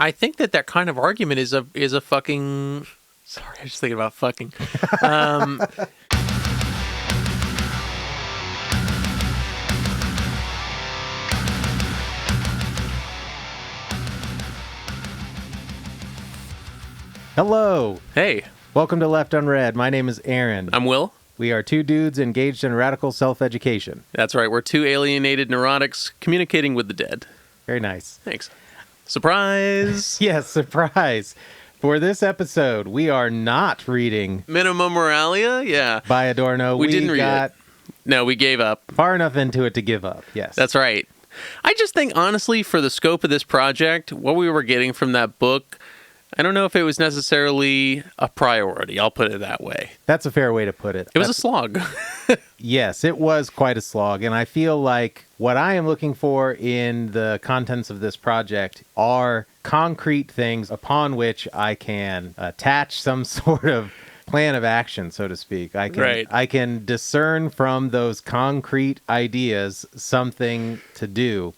I think that kind of argument is a fucking... Sorry, I was just thinking about fucking. Hello. Hey, Welcome to Left Unread. My name is Aaron. I'm Will. We are two dudes engaged in radical self-education. That's right, we're two alienated neurotics communicating with the dead. Very nice. Thanks. Surprise! Yes, surprise. For this episode, we are not reading Minimum Moralia? Yeah. by Adorno. We didn't read it. No, we gave up. Far enough into it to give up, yes. That's right. I just think, honestly, for the scope of this project, what we were getting from that book, I don't know if it was necessarily a priority. I'll put it that way. That's a fair way to put it. It was a slog. Yes, it was quite a slog, and I feel like what I am looking for in the contents of this project are concrete things upon which I can attach some sort of plan of action, so to speak. I can discern from those concrete ideas something to do.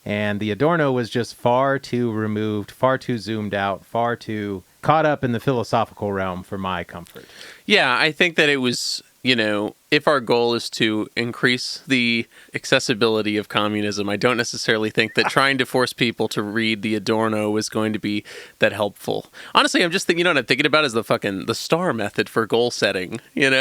And the Adorno was just far too removed, far too zoomed out, far too caught up in the philosophical realm for my comfort. Yeah, I think that it was, if our goal is to increase the accessibility of communism, I don't necessarily think that trying to force people to read the Adorno is going to be that helpful. Honestly, I'm just thinking, what I'm thinking about is the STAR method for goal setting, It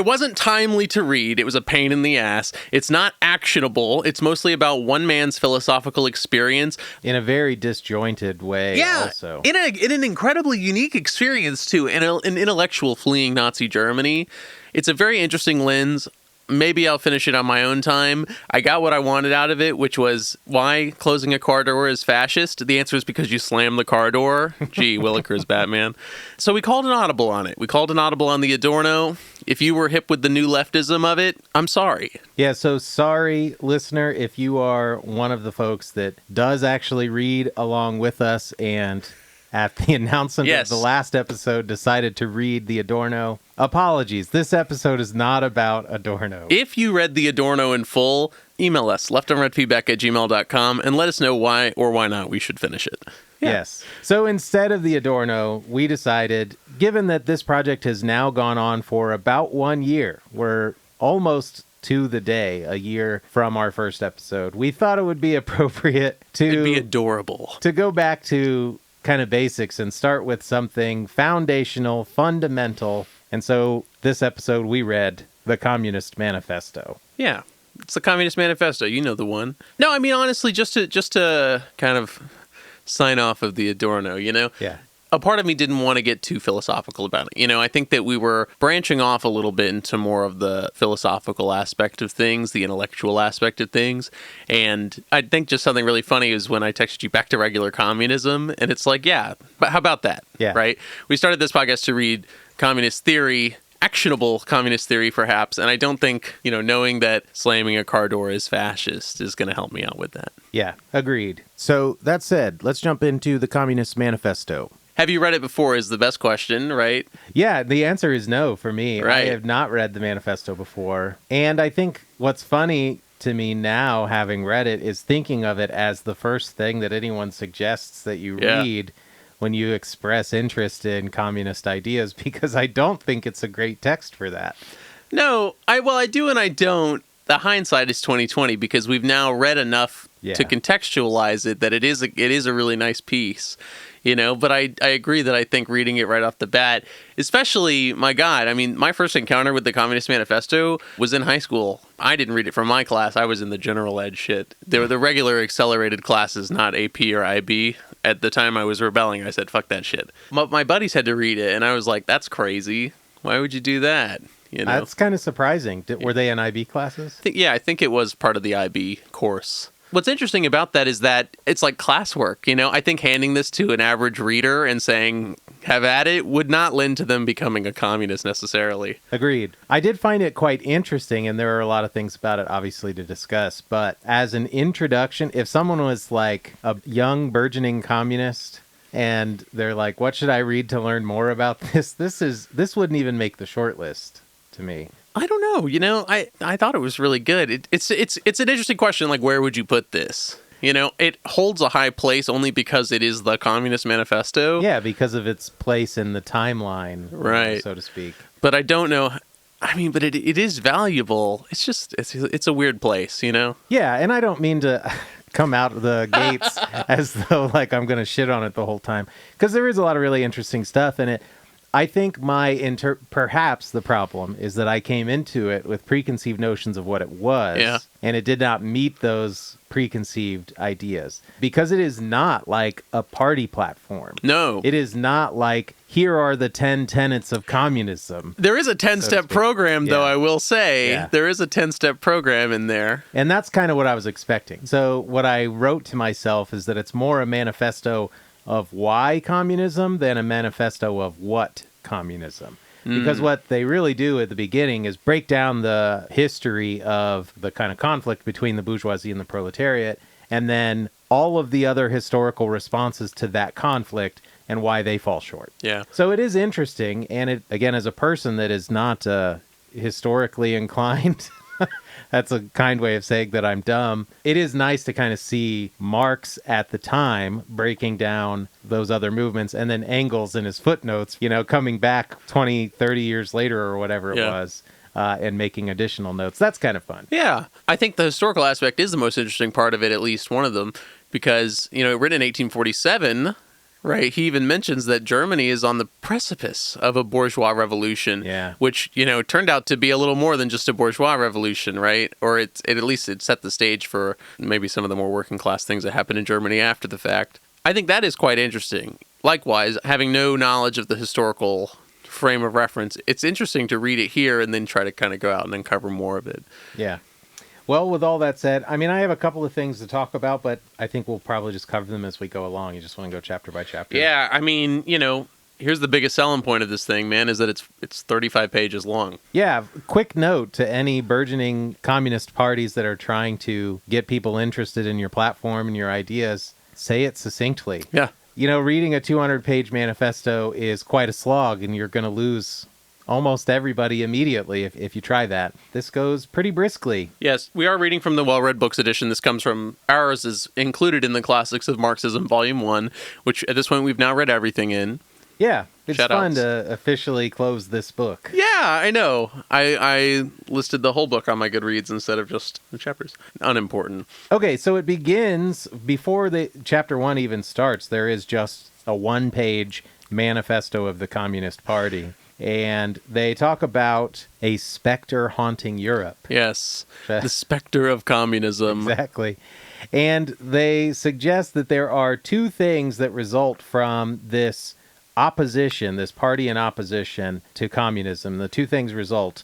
wasn't timely to read. It was a pain in the ass. It's not actionable. It's mostly about one man's philosophical experience. In a very disjointed way, also. In an incredibly unique experience, too. An intellectual fleeing Nazi Germany. It's a very interesting lens. Maybe I'll finish it on my own time. I got what I wanted out of it, which was why closing a car door is fascist. The answer is because you slam the car door. Gee, Williker's Batman. So we called an audible on it. We called an audible on the Adorno. If you were hip with the new leftism of it, I'm sorry. Yeah, so sorry, listener, if you are one of the folks that does actually read along with us and at the announcement of the last episode decided to read the Adorno. Apologies. This episode is not about Adorno. If you read the Adorno in full, email us, leftunreadfeedback@gmail.com, and let us know why or why not we should finish it. Yeah. Yes. So instead of the Adorno, we decided, given that this project has now gone on for about 1 year, we're almost to the day, a year from our first episode, we thought it would be appropriate to... It'd be adorable. To go back to kind of basics and start with something foundational, fundamental. And so this episode we read the Communist Manifesto. Yeah, it's the Communist Manifesto. You know the one. No, I mean, honestly, just to kind of sign off of the Adorno, Yeah. A part of me didn't want to get too philosophical about it. I think that we were branching off a little bit into more of the philosophical aspect of things, the intellectual aspect of things. And I think just something really funny is when I texted you back to regular communism, and it's like, yeah, but how about that? Yeah. Right? We started this podcast to read communist theory, actionable communist theory, perhaps. And I don't think, knowing that slamming a car door is fascist is going to help me out with that. Yeah, agreed. So that said, let's jump into the Communist Manifesto. Have you read it before is the best question, right? Yeah, the answer is no for me. Right. I have not read the manifesto before. And I think what's funny to me now, having read it, is thinking of it as the first thing that anyone suggests that you read when you express interest in communist ideas, because I don't think it's a great text for that. No, I do and I don't. The hindsight is 2020 because we've now read enough to contextualize it that it is a really nice piece. But I agree that I think reading it right off the bat, especially, my God, I mean, my first encounter with the Communist Manifesto was in high school. I didn't read it from my class. I was in the general ed shit. They were the regular accelerated classes, not AP or IB. At the time I was rebelling, I said, fuck that shit. My buddies had to read it, and I was like, that's crazy. Why would you do that? That's kind of surprising. Were they in IB classes? I think it was part of the IB course. What's interesting about that is that it's like classwork, I think handing this to an average reader and saying, have at it, would not lend to them becoming a communist necessarily. Agreed. I did find it quite interesting, and there are a lot of things about it, obviously, to discuss. But as an introduction, if someone was like a young, burgeoning communist, and they're like, what should I read to learn more about this? This wouldn't even make the short list to me. I don't know. I thought it was really good. It's an interesting question. Like, where would you put this? You know, it holds a high place only because it is the Communist Manifesto. Yeah, because of its place in the timeline, right, so to speak. But I don't know. I mean, but it is valuable. It's just, it's a weird place, you know? Yeah, and I don't mean to come out of the gates as though like I'm going to shit on it the whole time, because there is a lot of really interesting stuff in it. I think perhaps the problem is that I came into it with preconceived notions of what it was, and it did not meet those preconceived ideas, because it is not like a party platform. No. It is not like, here are the 10 tenets of communism. There is a 10-step program, though, I will say. Yeah. There is a 10-step program in there. And that's kind of what I was expecting. So what I wrote to myself is that it's more a manifesto of why communism than a manifesto of what communism. Because what they really do at the beginning is break down the history of the kind of conflict between the bourgeoisie and the proletariat, and then all of the other historical responses to that conflict and why they fall short. Yeah. So it is interesting, and it, again, as a person that is not historically inclined, that's a kind way of saying that I'm dumb, it is nice to kind of see Marx at the time breaking down those other movements, and then Engels in his footnotes, you know, coming back 20, 30 years later or whatever it was, and making additional notes. That's kind of fun. Yeah. I think the historical aspect is the most interesting part of it, at least one of them, because, you know, written in 1847... right, he even mentions that Germany is on the precipice of a bourgeois revolution, which, you know, turned out to be a little more than just a bourgeois revolution, right? Or at least it set the stage for maybe some of the more working class things that happened in Germany after the fact. I think that is quite interesting. Likewise, having no knowledge of the historical frame of reference, it's interesting to read it here and then try to kind of go out and uncover more of it. Yeah. Well, with all that said, I mean, I have a couple of things to talk about, but I think we'll probably just cover them as we go along. You just want to go chapter by chapter. Yeah, I mean, you know, here's the biggest selling point of this thing, man, is that it's 35 pages long. Yeah, quick note to any burgeoning communist parties that are trying to get people interested in your platform and your ideas, say it succinctly. Yeah. You know, reading a 200-page manifesto is quite a slog, and you're going to lose almost everybody immediately if you try that. This goes pretty briskly. Yes, we are reading from the Well-Read Books edition. This comes from, ours is included in the Classics of Marxism, Volume 1, which at this point we've now read everything in. Yeah, it's Shout-outs. fun to officially close this book. Yeah, I know. I listed the whole book on my Goodreads instead of just the chapters. Unimportant. Okay, so it begins, before the chapter 1 even starts, there is just a one-page manifesto of the Communist Party. And they talk about a specter haunting Europe. Yes, the specter of communism. Exactly. And they suggest that there are two things that result from this opposition, this party in opposition to communism. The two things result.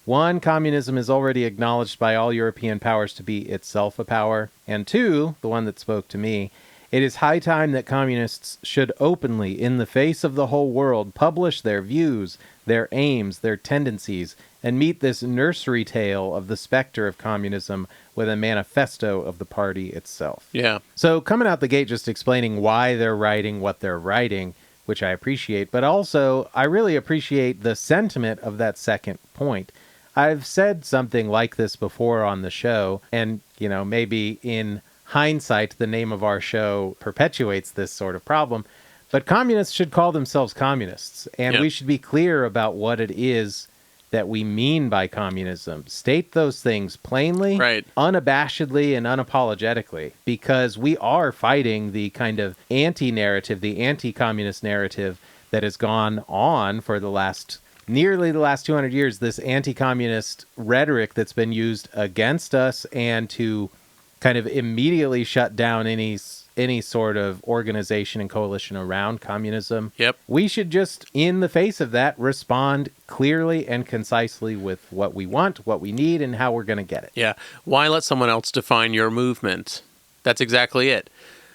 One, communism is already acknowledged by all European powers to be itself a power. And two, the one that spoke to me, it is high time that communists should openly, in the face of the whole world, publish their views, their aims, their tendencies, and meet this nursery tale of the specter of communism with a manifesto of the party itself. Yeah. So coming out the gate, just explaining why they're writing what they're writing, which I appreciate, but also I really appreciate the sentiment of that second point. I've said something like this before on the show, and, you know, maybe in hindsight, the name of our show perpetuates this sort of problem, but communists should call themselves communists, and we should be clear about what it is that we mean by communism. State those things plainly, unabashedly, and unapologetically, because we are fighting the kind of anti-narrative, the anti-communist narrative that has gone on for nearly the last 200 years, this anti-communist rhetoric that's been used against us and to kind of immediately shut down any sort of organization and coalition around communism. Yep. We should just, in the face of that, respond clearly and concisely with what we want, what we need, and how we're going to get it. Yeah. Why let someone else define your movement? That's exactly it.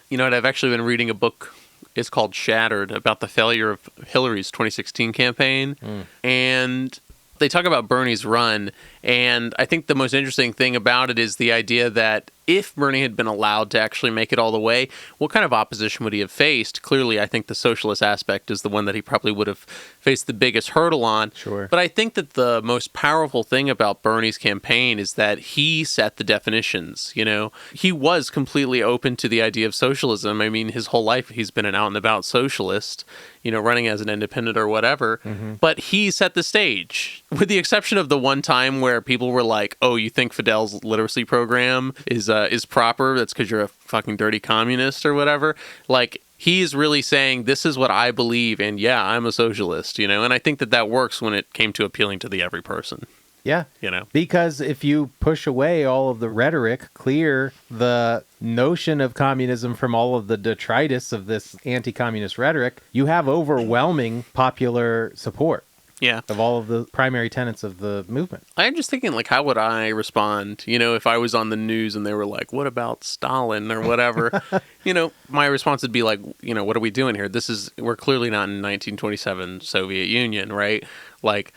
You know what? I've actually been reading a book. It's called Shattered, about the failure of Hillary's 2016 campaign. And they talk about Bernie's run, And I think the most interesting thing about it is the idea that if Bernie had been allowed to actually make it all the way, what kind of opposition would he have faced? Clearly, I think the socialist aspect is the one that he probably would have faced the biggest hurdle on. Sure. But I think that the most powerful thing about Bernie's campaign is that he set the definitions, you know? He was completely open to the idea of socialism. I mean, his whole life he's been an out-and-about socialist, you know, running as an independent or whatever. But he set the stage, with the exception of the one time where people were like, oh, you think Fidel's literacy program is proper? That's because you're a fucking dirty communist or whatever. Like, he's really saying, this is what I believe, and yeah, I'm a socialist, you know? And I think that that works when it came to appealing to the every person. Yeah. You know? Because if you push away all of the rhetoric, clear the notion of communism from all of the detritus of this anti-communist rhetoric, you have overwhelming popular support. Yeah. Of all of the primary tenets of the movement. I'm just thinking, like, how would I respond, you know, if I was on the news and they were like, what about Stalin or whatever? You know, my response would be like, you know, what are we doing here? We're clearly not in 1927 Soviet Union, right? Like,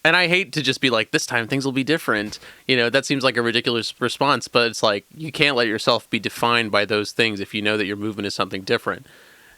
and I hate to just be like, this time things will be different. You know, that seems like a ridiculous response, but it's like, you can't let yourself be defined by those things if you know that your movement is something different.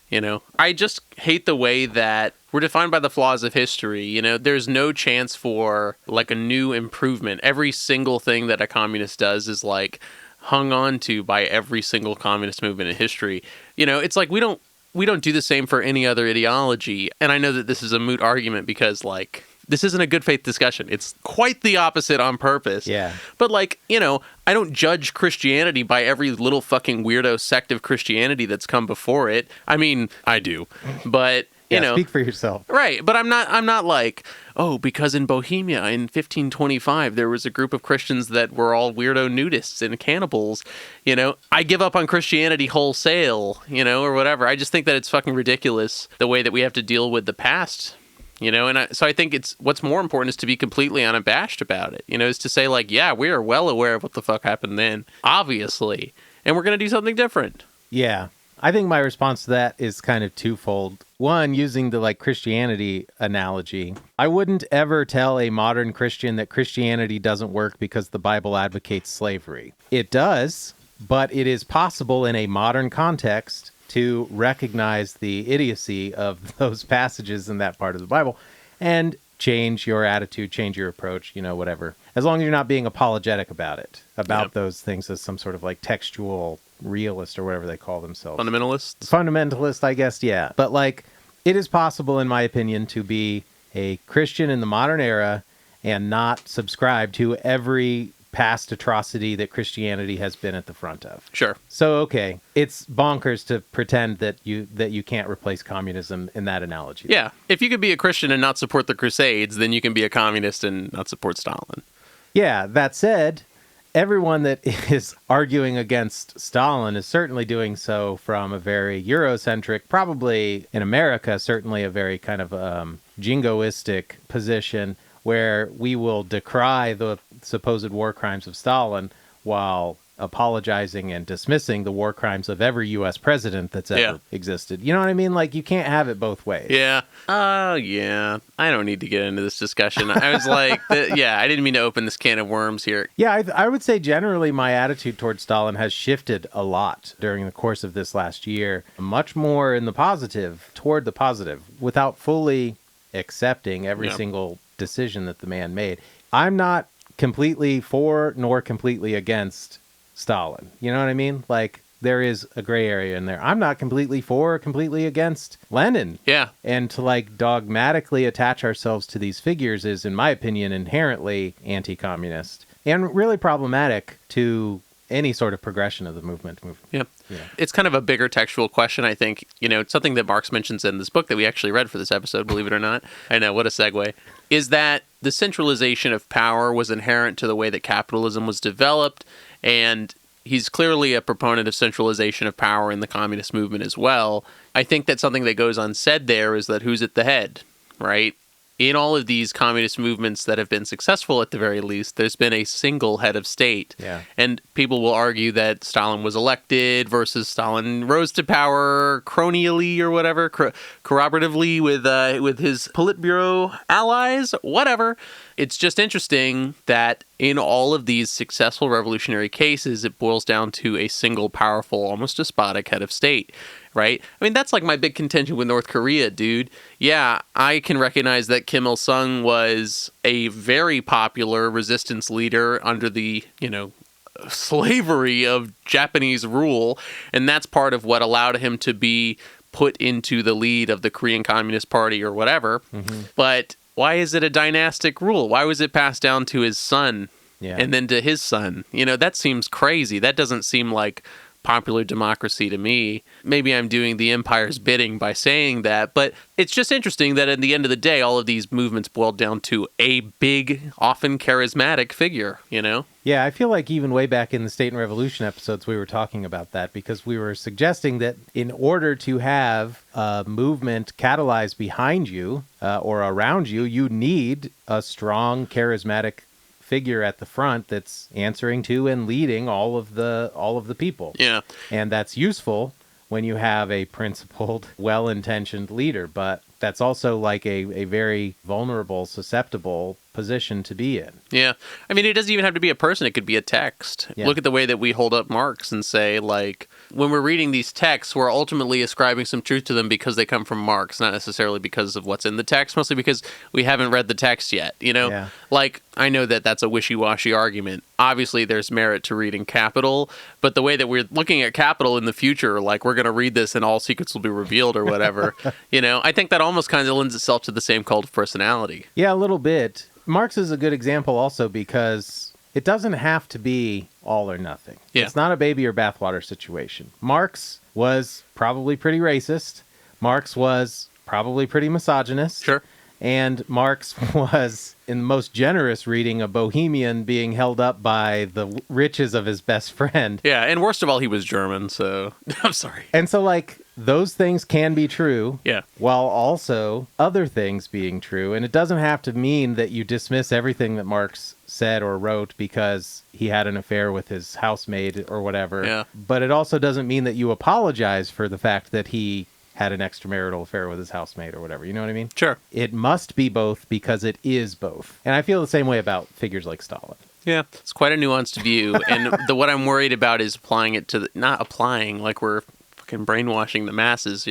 You know, I just hate the way that we're defined by the flaws of history. You know, there's no chance for like a new improvement. Every single thing that a communist does is like hung on to by every single communist movement in history. You know, it's like we don't do the same for any other ideology. And I know that this is a moot argument because like this isn't a good faith discussion. It's quite the opposite on purpose. Yeah. But like, you know, I don't judge Christianity by every little fucking weirdo sect of Christianity that's come before it. I mean, I do. But, you know, speak for yourself. Right. But I'm not like, oh, because in Bohemia in 1525 there was a group of Christians that were all weirdo nudists and cannibals. You know, I give up on Christianity wholesale, you know, or whatever. I just think that it's fucking ridiculous the way that we have to deal with the past. You know, and so I think what's more important is to be completely unabashed about it, you know, is to say like, yeah, we are well aware of what the fuck happened then, obviously, and we're going to do something different. Yeah. I think my response to that is kind of twofold. One, using the like Christianity analogy, I wouldn't ever tell a modern Christian that Christianity doesn't work because the Bible advocates slavery. It does, but it is possible in a modern context to recognize the idiocy of those passages in that part of the Bible and change your attitude, change your approach, you know, whatever. As long as you're not being apologetic about it, about those things as some sort of like textual realist or whatever they call themselves. Fundamentalists? Fundamentalist, I guess, yeah. But like, it is possible, in my opinion, to be a Christian in the modern era and not subscribe to every past atrocity that Christianity has been at the front of. Sure. So, okay, it's bonkers to pretend that you can't replace communism in that analogy. Yeah. If you could be a Christian and not support the Crusades, then you can be a communist and not support Stalin. Yeah, that said, everyone that is arguing against Stalin is certainly doing so from a very Eurocentric, probably in America, certainly a very kind of jingoistic position where we will decry the supposed war crimes of Stalin while apologizing and dismissing the war crimes of every U.S. president that's ever existed. You know what I mean? Like, you can't have it both ways. Yeah. Oh, yeah. I don't need to get into this discussion. I was like, I didn't mean to open this can of worms here. Yeah, I would say generally my attitude towards Stalin has shifted a lot during the course of this last year. Much more in the positive, toward the positive, without fully accepting every single decision that the man made. I'm not completely for nor completely against Stalin. You know what I mean? Like, there is a gray area in there. I'm not completely for or completely against Lenin. Yeah. And to like dogmatically attach ourselves to these figures is, in my opinion, inherently anti-communist and really problematic to any sort of progression of the movement. Yeah. It's kind of a bigger textual question, I think. You know, it's something that Marx mentions in this book that we actually read for this episode, believe it or not. I know, what a segue. Is that the centralization of power was inherent to the way that capitalism was developed, and he's clearly a proponent of centralization of power in the communist movement as well. I think that something that goes unsaid there is that who's at the head, right? In all of these communist movements that have been successful, at the very least, there's been a single head of state. Yeah. And people will argue that Stalin was elected versus Stalin rose to power cronially or whatever, corroboratively with his Politburo allies, whatever. It's just interesting that in all of these successful revolutionary cases, it boils down to a single powerful, almost despotic head of state, right? I mean, that's like my big contention with North Korea, dude. Yeah, I can recognize that Kim Il-sung was a very popular resistance leader under the, slavery of Japanese rule, and that's part of what allowed him to be put into the lead of the Korean Communist Party or whatever. Mm-hmm. But why is it a dynastic rule? Why was it passed down to his son and then to his son? That seems crazy. That doesn't seem like popular democracy to me. Maybe I'm doing the empire's bidding by saying that, but it's just interesting that at the end of the day, all of these movements boiled down to a big, often charismatic figure, Yeah, I feel like even way back in the State and Revolution episodes, we were talking about that because we were suggesting that in order to have a movement catalyzed behind you or around you, you need a strong, charismatic figure at the front that's answering to and leading all of the people. Yeah. And that's useful when you have a principled, well-intentioned leader, but that's also like a very vulnerable, susceptible position to be in. Yeah. I mean, it doesn't even have to be a person. It could be a text. Yeah. Look at the way that we hold up Marx and say, like, when we're reading these texts, we're ultimately ascribing some truth to them because they come from Marx, not necessarily because of what's in the text, mostly because we haven't read the text yet, Yeah. Like, I know that that's a wishy-washy argument. Obviously, there's merit to reading Capital, but the way that we're looking at Capital in the future, like, we're going to read this and all secrets will be revealed or whatever, I think that almost kind of lends itself to the same cult of personality. Yeah, a little bit. Marx is a good example also because it doesn't have to be all or nothing. Yeah. It's not a baby or bathwater situation. Marx was probably pretty racist. Marx was probably pretty misogynist. Sure. And Marx was, in the most generous reading, a bohemian being held up by the riches of his best friend. Yeah, and worst of all, he was German, so I'm sorry. And so, like, those things can be true, yeah, while also other things being true. And it doesn't have to mean that you dismiss everything that Marx said or wrote because he had an affair with his housemaid or whatever. Yeah. But it also doesn't mean that you apologize for the fact that he had an extramarital affair with his housemate or whatever. You know what I mean? Sure. It must be both because it is both. And I feel the same way about figures like Stalin. Yeah, it's quite a nuanced view. And what I'm worried about is applying it to not applying like we're fucking brainwashing the masses,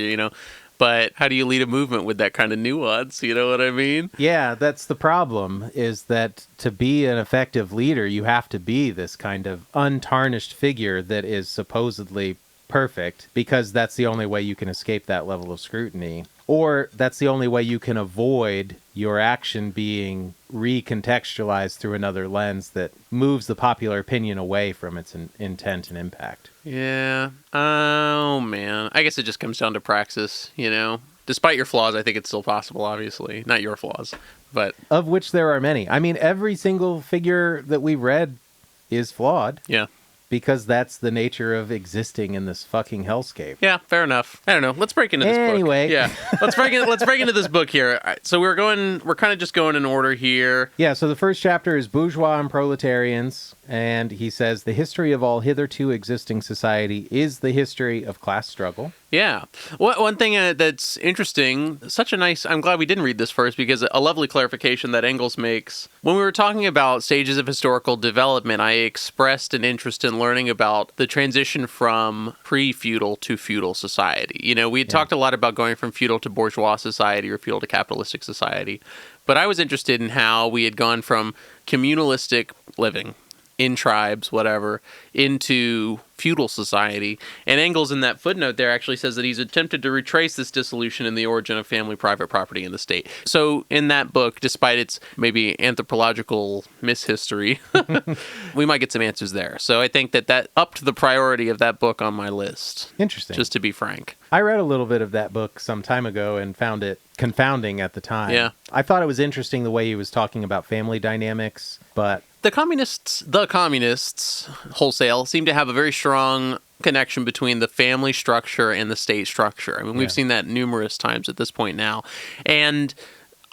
but how do you lead a movement with that kind of nuance? You know what I mean? Yeah, that's the problem, is that to be an effective leader, you have to be this kind of untarnished figure that is supposedly perfect, because that's the only way you can escape that level of scrutiny, or that's the only way you can avoid your action being recontextualized through another lens that moves the popular opinion away from its intent and impact. Yeah. Oh, man. I guess it just comes down to praxis, Despite your flaws, I think it's still possible, obviously. Not your flaws, but... Of which there are many. I mean, every single figure that we've read is flawed. Yeah. Because that's the nature of existing in this fucking hellscape. Yeah, fair enough. I don't know. Let's break into this book. Anyway. Yeah. Let's break into this book here. So we're kind of just going in order here. Yeah, so the first chapter is Bourgeois and Proletarians, and he says, the history of all hitherto existing society is the history of class struggle. Yeah. One thing that's interesting, I'm glad we didn't read this first, because a lovely clarification that Engels makes. When we were talking about stages of historical development, I expressed an interest in learning about the transition from pre-feudal to feudal society. We had talked a lot about going from feudal to bourgeois society or feudal to capitalistic society, but I was interested in how we had gone from communalistic living in tribes, whatever, into feudal society. And Engels, in that footnote there, actually says that he's attempted to retrace this dissolution in the origin of family private property in the state. So in that book, despite its maybe anthropological mishistory, we might get some answers there. So I think that upped the priority of that book on my list. Interesting. Just to be frank. I read a little bit of that book some time ago and found it confounding at the time. Yeah. I thought it was interesting the way he was talking about family dynamics, but... The communists wholesale seem to have a very strong connection between the family structure and the state structure. I mean, we've seen that numerous times at this point now. And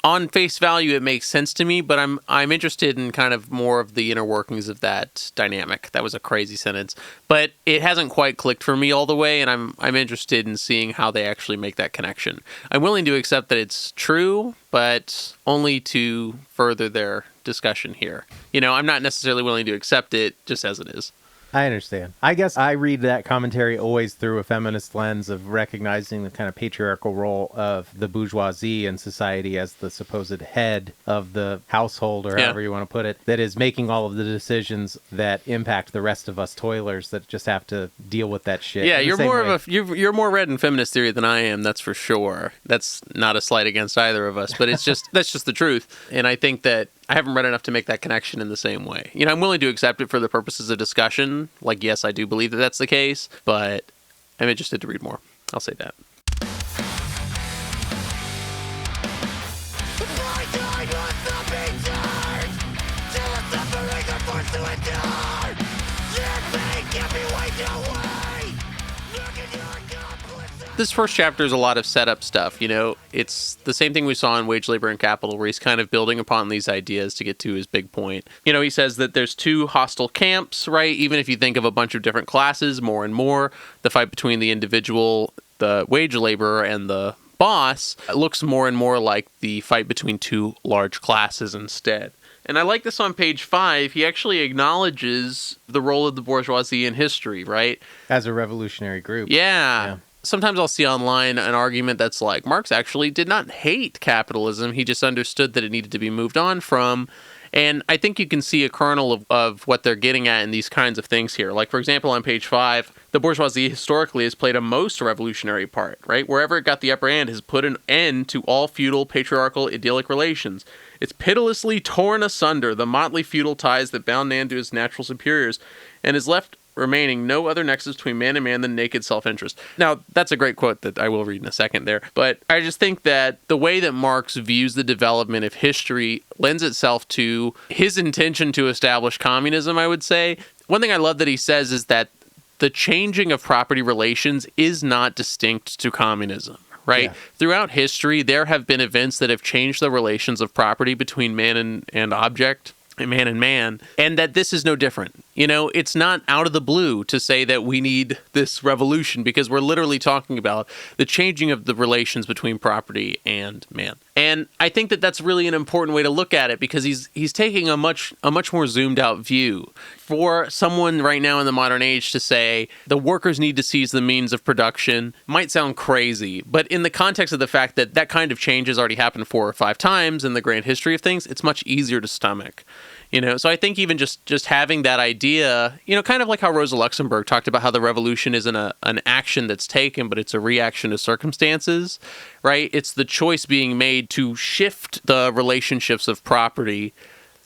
on face value, it makes sense to me, but I'm interested in kind of more of the inner workings of that dynamic. That was a crazy sentence, but it hasn't quite clicked for me all the way, and I'm interested in seeing how they actually make that connection. I'm willing to accept that it's true, but only to further their discussion here. I'm not necessarily willing to accept it just as it is. I understand. I guess I read that commentary always through a feminist lens of recognizing the kind of patriarchal role of the bourgeoisie in society as the supposed head of the household, or however you want to put it, that is making all of the decisions that impact the rest of us toilers that just have to deal with that shit. Yeah, you're more read in feminist theory than I am, that's for sure. That's not a slight against either of us, but it's just that's just the truth. And I think that I haven't read enough to make that connection in the same way. I'm willing to accept it for the purposes of discussion. Like, yes, I do believe that that's the case, but I'm interested to read more. I'll say that. This first chapter is a lot of setup stuff. It's the same thing we saw in Wage, Labor, and Capital, where he's kind of building upon these ideas to get to his big point. He says that there's two hostile camps, right? Even if you think of a bunch of different classes, more and more, the fight between the individual, the wage laborer, and the boss looks more and more like the fight between two large classes instead. And I like this on page 5. He actually acknowledges the role of the bourgeoisie in history, right? As a revolutionary group. Yeah. Sometimes I'll see online an argument that's like, Marx actually did not hate capitalism. He just understood that it needed to be moved on from. And I think you can see a kernel of what they're getting at in these kinds of things here. Like, for example, on page 5, the bourgeoisie historically has played a most revolutionary part, right? Wherever it got the upper hand has put an end to all feudal, patriarchal, idyllic relations. It's pitilessly torn asunder the motley feudal ties that bound man to his natural superiors, and has left remaining no other nexus between man and man than naked self-interest. Now, that's a great quote that I will read in a second there, but I just think that the way that Marx views the development of history lends itself to his intention to establish communism, I would say. One thing I love that he says is that the changing of property relations is not distinct to communism. Right? Yeah. Throughout history, there have been events that have changed the relations of property between man and object, and man, and that this is no different. It's not out of the blue to say that we need this revolution, because we're literally talking about the changing of the relations between property and man. And I think that that's really an important way to look at it, because he's taking a much more zoomed out view. For someone right now in the modern age to say the workers need to seize the means of production might sound crazy, but in the context of the fact that that kind of change has already happened 4 or 5 times in the grand history of things, it's much easier to stomach. So I think even just having that idea, kind of like how Rosa Luxemburg talked about how the revolution isn't an action that's taken, but it's a reaction to circumstances, right? It's the choice being made to shift the relationships of property,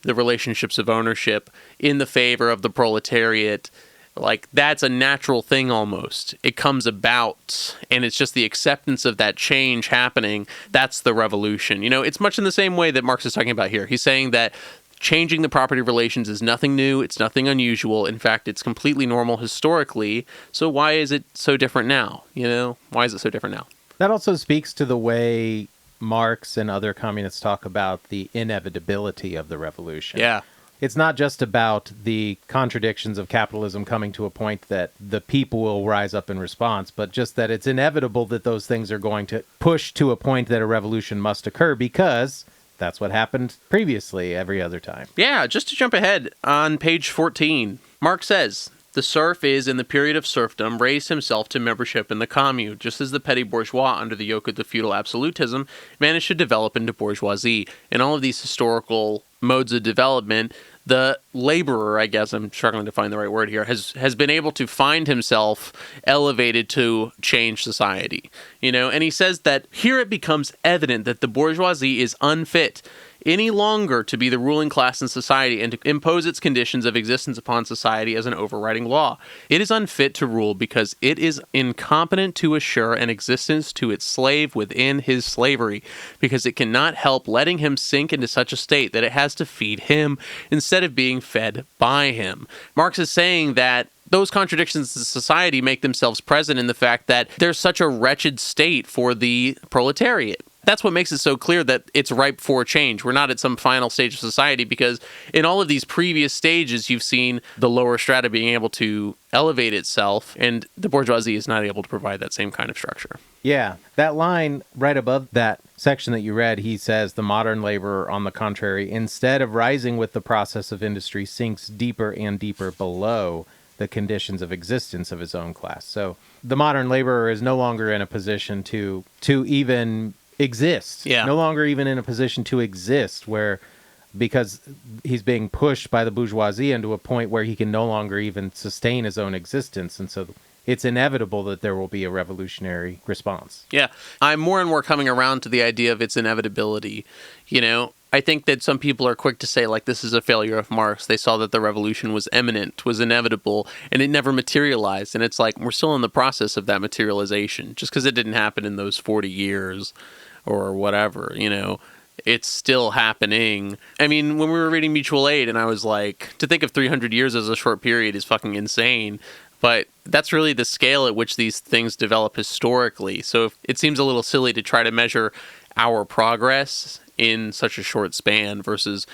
the relationships of ownership in the favor of the proletariat. Like, that's a natural thing almost. It comes about, and it's just the acceptance of that change happening. That's the revolution. It's much in the same way that Marx is talking about here. He's saying that changing the property relations is nothing new. It's nothing unusual. In fact, it's completely normal historically. So why is it so different now? Why is it so different now? That also speaks to the way Marx and other communists talk about the inevitability of the revolution. Yeah. It's not just about the contradictions of capitalism coming to a point that the people will rise up in response, but just that it's inevitable that those things are going to push to a point that a revolution must occur, because that's what happened previously every other time. Yeah, just to jump ahead, on page 14, Marx says, "The serf is, in the period of serfdom, raised himself to membership in the commune, just as the petty bourgeois, under the yoke of the feudal absolutism, managed to develop into bourgeoisie." In all of these historical modes of development, the laborer, I guess I'm struggling to find the right word here, has been able to find himself elevated to change society. And he says that here it becomes evident that the bourgeoisie is unfit any longer to be the ruling class in society and to impose its conditions of existence upon society as an overriding law. It is unfit to rule because it is incompetent to assure an existence to its slave within his slavery, because it cannot help letting him sink into such a state that it has to feed him instead of being fed by him. Marx is saying that those contradictions in society make themselves present in the fact that there's such a wretched state for the proletariat. That's what makes it so clear that it's ripe for change. We're not at some final stage of society, because in all of these previous stages, you've seen the lower strata being able to elevate itself, and the bourgeoisie is not able to provide that same kind of structure. Yeah, that line right above that section that you read, he says, the modern laborer, on the contrary, instead of rising with the process of industry, sinks deeper and deeper below the conditions of existence of his own class. So the modern laborer is no longer in a position to even exist. Yeah. No longer even in a position to exist, because he's being pushed by the bourgeoisie into a point where he can no longer even sustain his own existence. And so it's inevitable that there will be a revolutionary response. Yeah. I'm more and more coming around to the idea of its inevitability. I think that some people are quick to say, like, this is a failure of Marx. They saw that the revolution was imminent, was inevitable, and it never materialized. And it's like, we're still in the process of that materialization. Just because it didn't happen in those 40 years or whatever, it's still happening. I mean, when we were reading Mutual Aid, and I was like, to think of 300 years as a short period is fucking insane. But that's really the scale at which these things develop historically. So it seems a little silly to try to measure our progress in such a short span versus,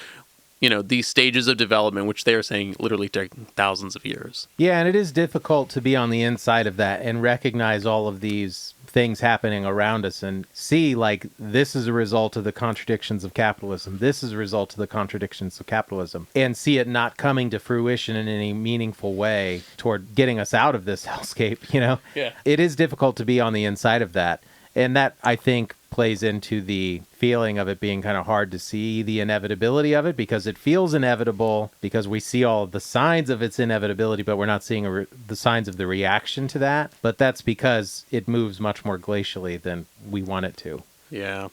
these stages of development, which they're saying literally take thousands of years. Yeah, and it is difficult to be on the inside of that and recognize all of these things happening around us and see, like, this is a result of the contradictions of capitalism. This is a result of the contradictions of capitalism. And see it not coming to fruition in any meaningful way toward getting us out of this hellscape, Yeah. It is difficult to be on the inside of that. And that, I think, plays into the feeling of it being kind of hard to see the inevitability of it, because it feels inevitable because we see all of the signs of its inevitability, but we're not seeing the signs of the reaction to that. But that's because it moves much more glacially than we want it to. Yeah,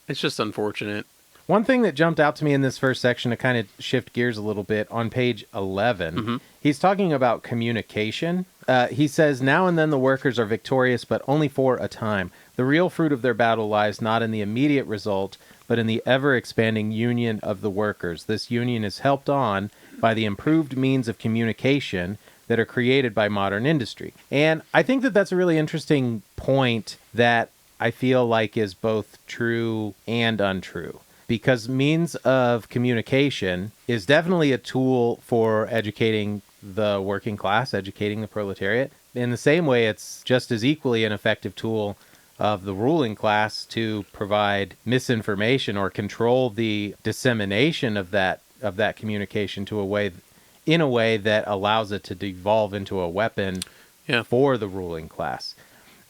it's just unfortunate. One thing that jumped out to me in this first section to kind of shift gears a little bit, on page 11, he's talking about communication. He says, now and then the workers are victorious, but only for a time. The real fruit of their battle lies not in the immediate result, but in the ever-expanding union of the workers. This union is helped on by the improved means of communication that are created by modern industry. And I think that that's a really interesting point that I feel like is both true and untrue. Because means of communication is definitely a tool for educating the working class, educating the proletariat. In the same way, it's just as equally an effective tool of the ruling class to provide misinformation or control the dissemination of that communication in a way that allows it to devolve into a weapon for the ruling class.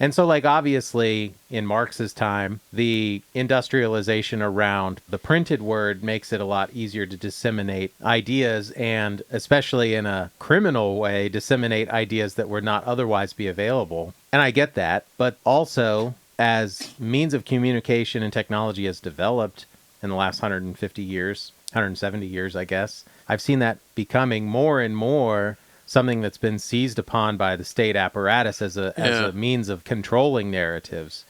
And so, like, obviously, in Marx's time, the industrialization around the printed word makes it a lot easier to disseminate ideas, and especially in a criminal way, disseminate ideas that would not otherwise be available. And I get that. But also, as means of communication and technology has developed in the last 150 years, 170 years, I guess, I've seen that becoming more and more something that's been seized upon by the state apparatus as a means of controlling narratives.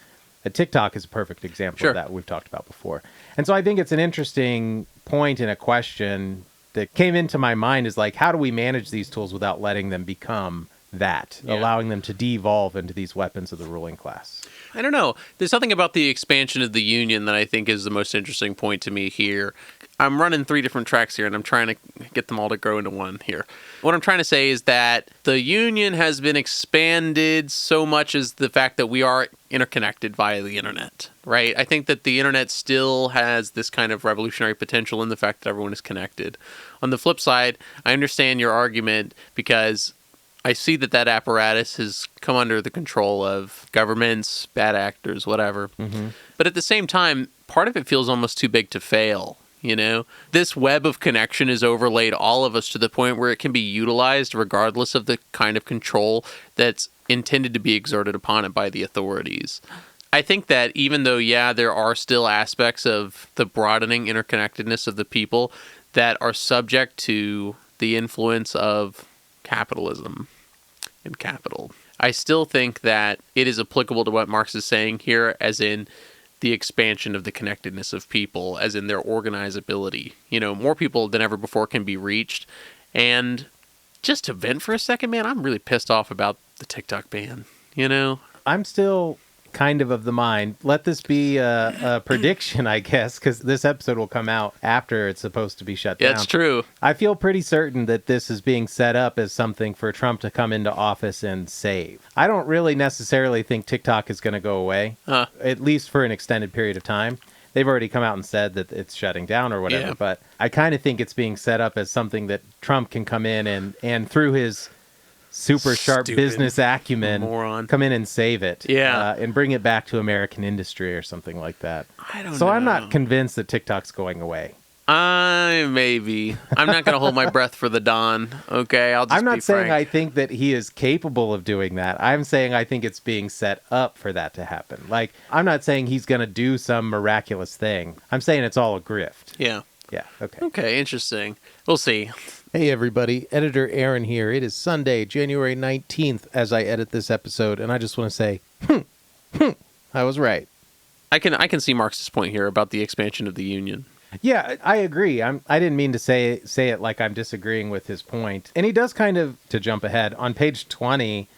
TikTok is a perfect example of that we've talked about before. And so I think it's an interesting point and a question that came into my mind is, like, how do we manage these tools without letting them become that, allowing them to devolve into these weapons of the ruling class? I don't know. There's something about the expansion of the union that I think is the most interesting point to me here. I'm running 3 different tracks here, and I'm trying to get them all to grow into one here. What I'm trying to say is that the union has been expanded so much as the fact that we are interconnected via the internet, right? I think that the internet still has this kind of revolutionary potential in the fact that everyone is connected. On the flip side, I understand your argument because I see that apparatus has come under the control of governments, bad actors, whatever. Mm-hmm. But at the same time, part of it feels almost too big to fail. This web of connection has overlaid all of us to the point where it can be utilized regardless of the kind of control that's intended to be exerted upon it by the authorities. I think that even though, there are still aspects of the broadening interconnectedness of the people that are subject to the influence of capitalism and capital, I still think that it is applicable to what Marx is saying here, as in the expansion of the connectedness of people, as in their organizability. More people than ever before can be reached. And just to vent for a second, man, I'm really pissed off about the TikTok ban, I'm still kind of the mind. Let this be a prediction, I guess, because this episode will come out after it's supposed to be shut down. That's true. I feel pretty certain that this is being set up as something for Trump to come into office and save. I don't really necessarily think TikTok is going to go away, at least for an extended period of time. They've already come out and said that it's shutting down or whatever, but I kind of think it's being set up as something that Trump can come in and through his super sharp business acumen, come in and save it. And bring it back to American industry or something like that. I don't know. So I'm not convinced that TikTok's going away. Maybe. I'm not going to hold my breath for the dawn. Okay, I'm not saying frank. I think that he is capable of doing that. I'm saying I think it's being set up for that to happen. Like, I'm not saying he's going to do some miraculous thing. I'm saying it's all a grift. Yeah. Yeah, okay. Okay, interesting. We'll see. Hey everybody, Editor Aaron here. It is Sunday, January 19th as I edit this episode, and I just want to say, I was right. I can see Marx's point here about the expansion of the Union. Yeah, I agree. I didn't mean to say it like I'm disagreeing with his point. And he does kind of, to jump ahead, on page 20,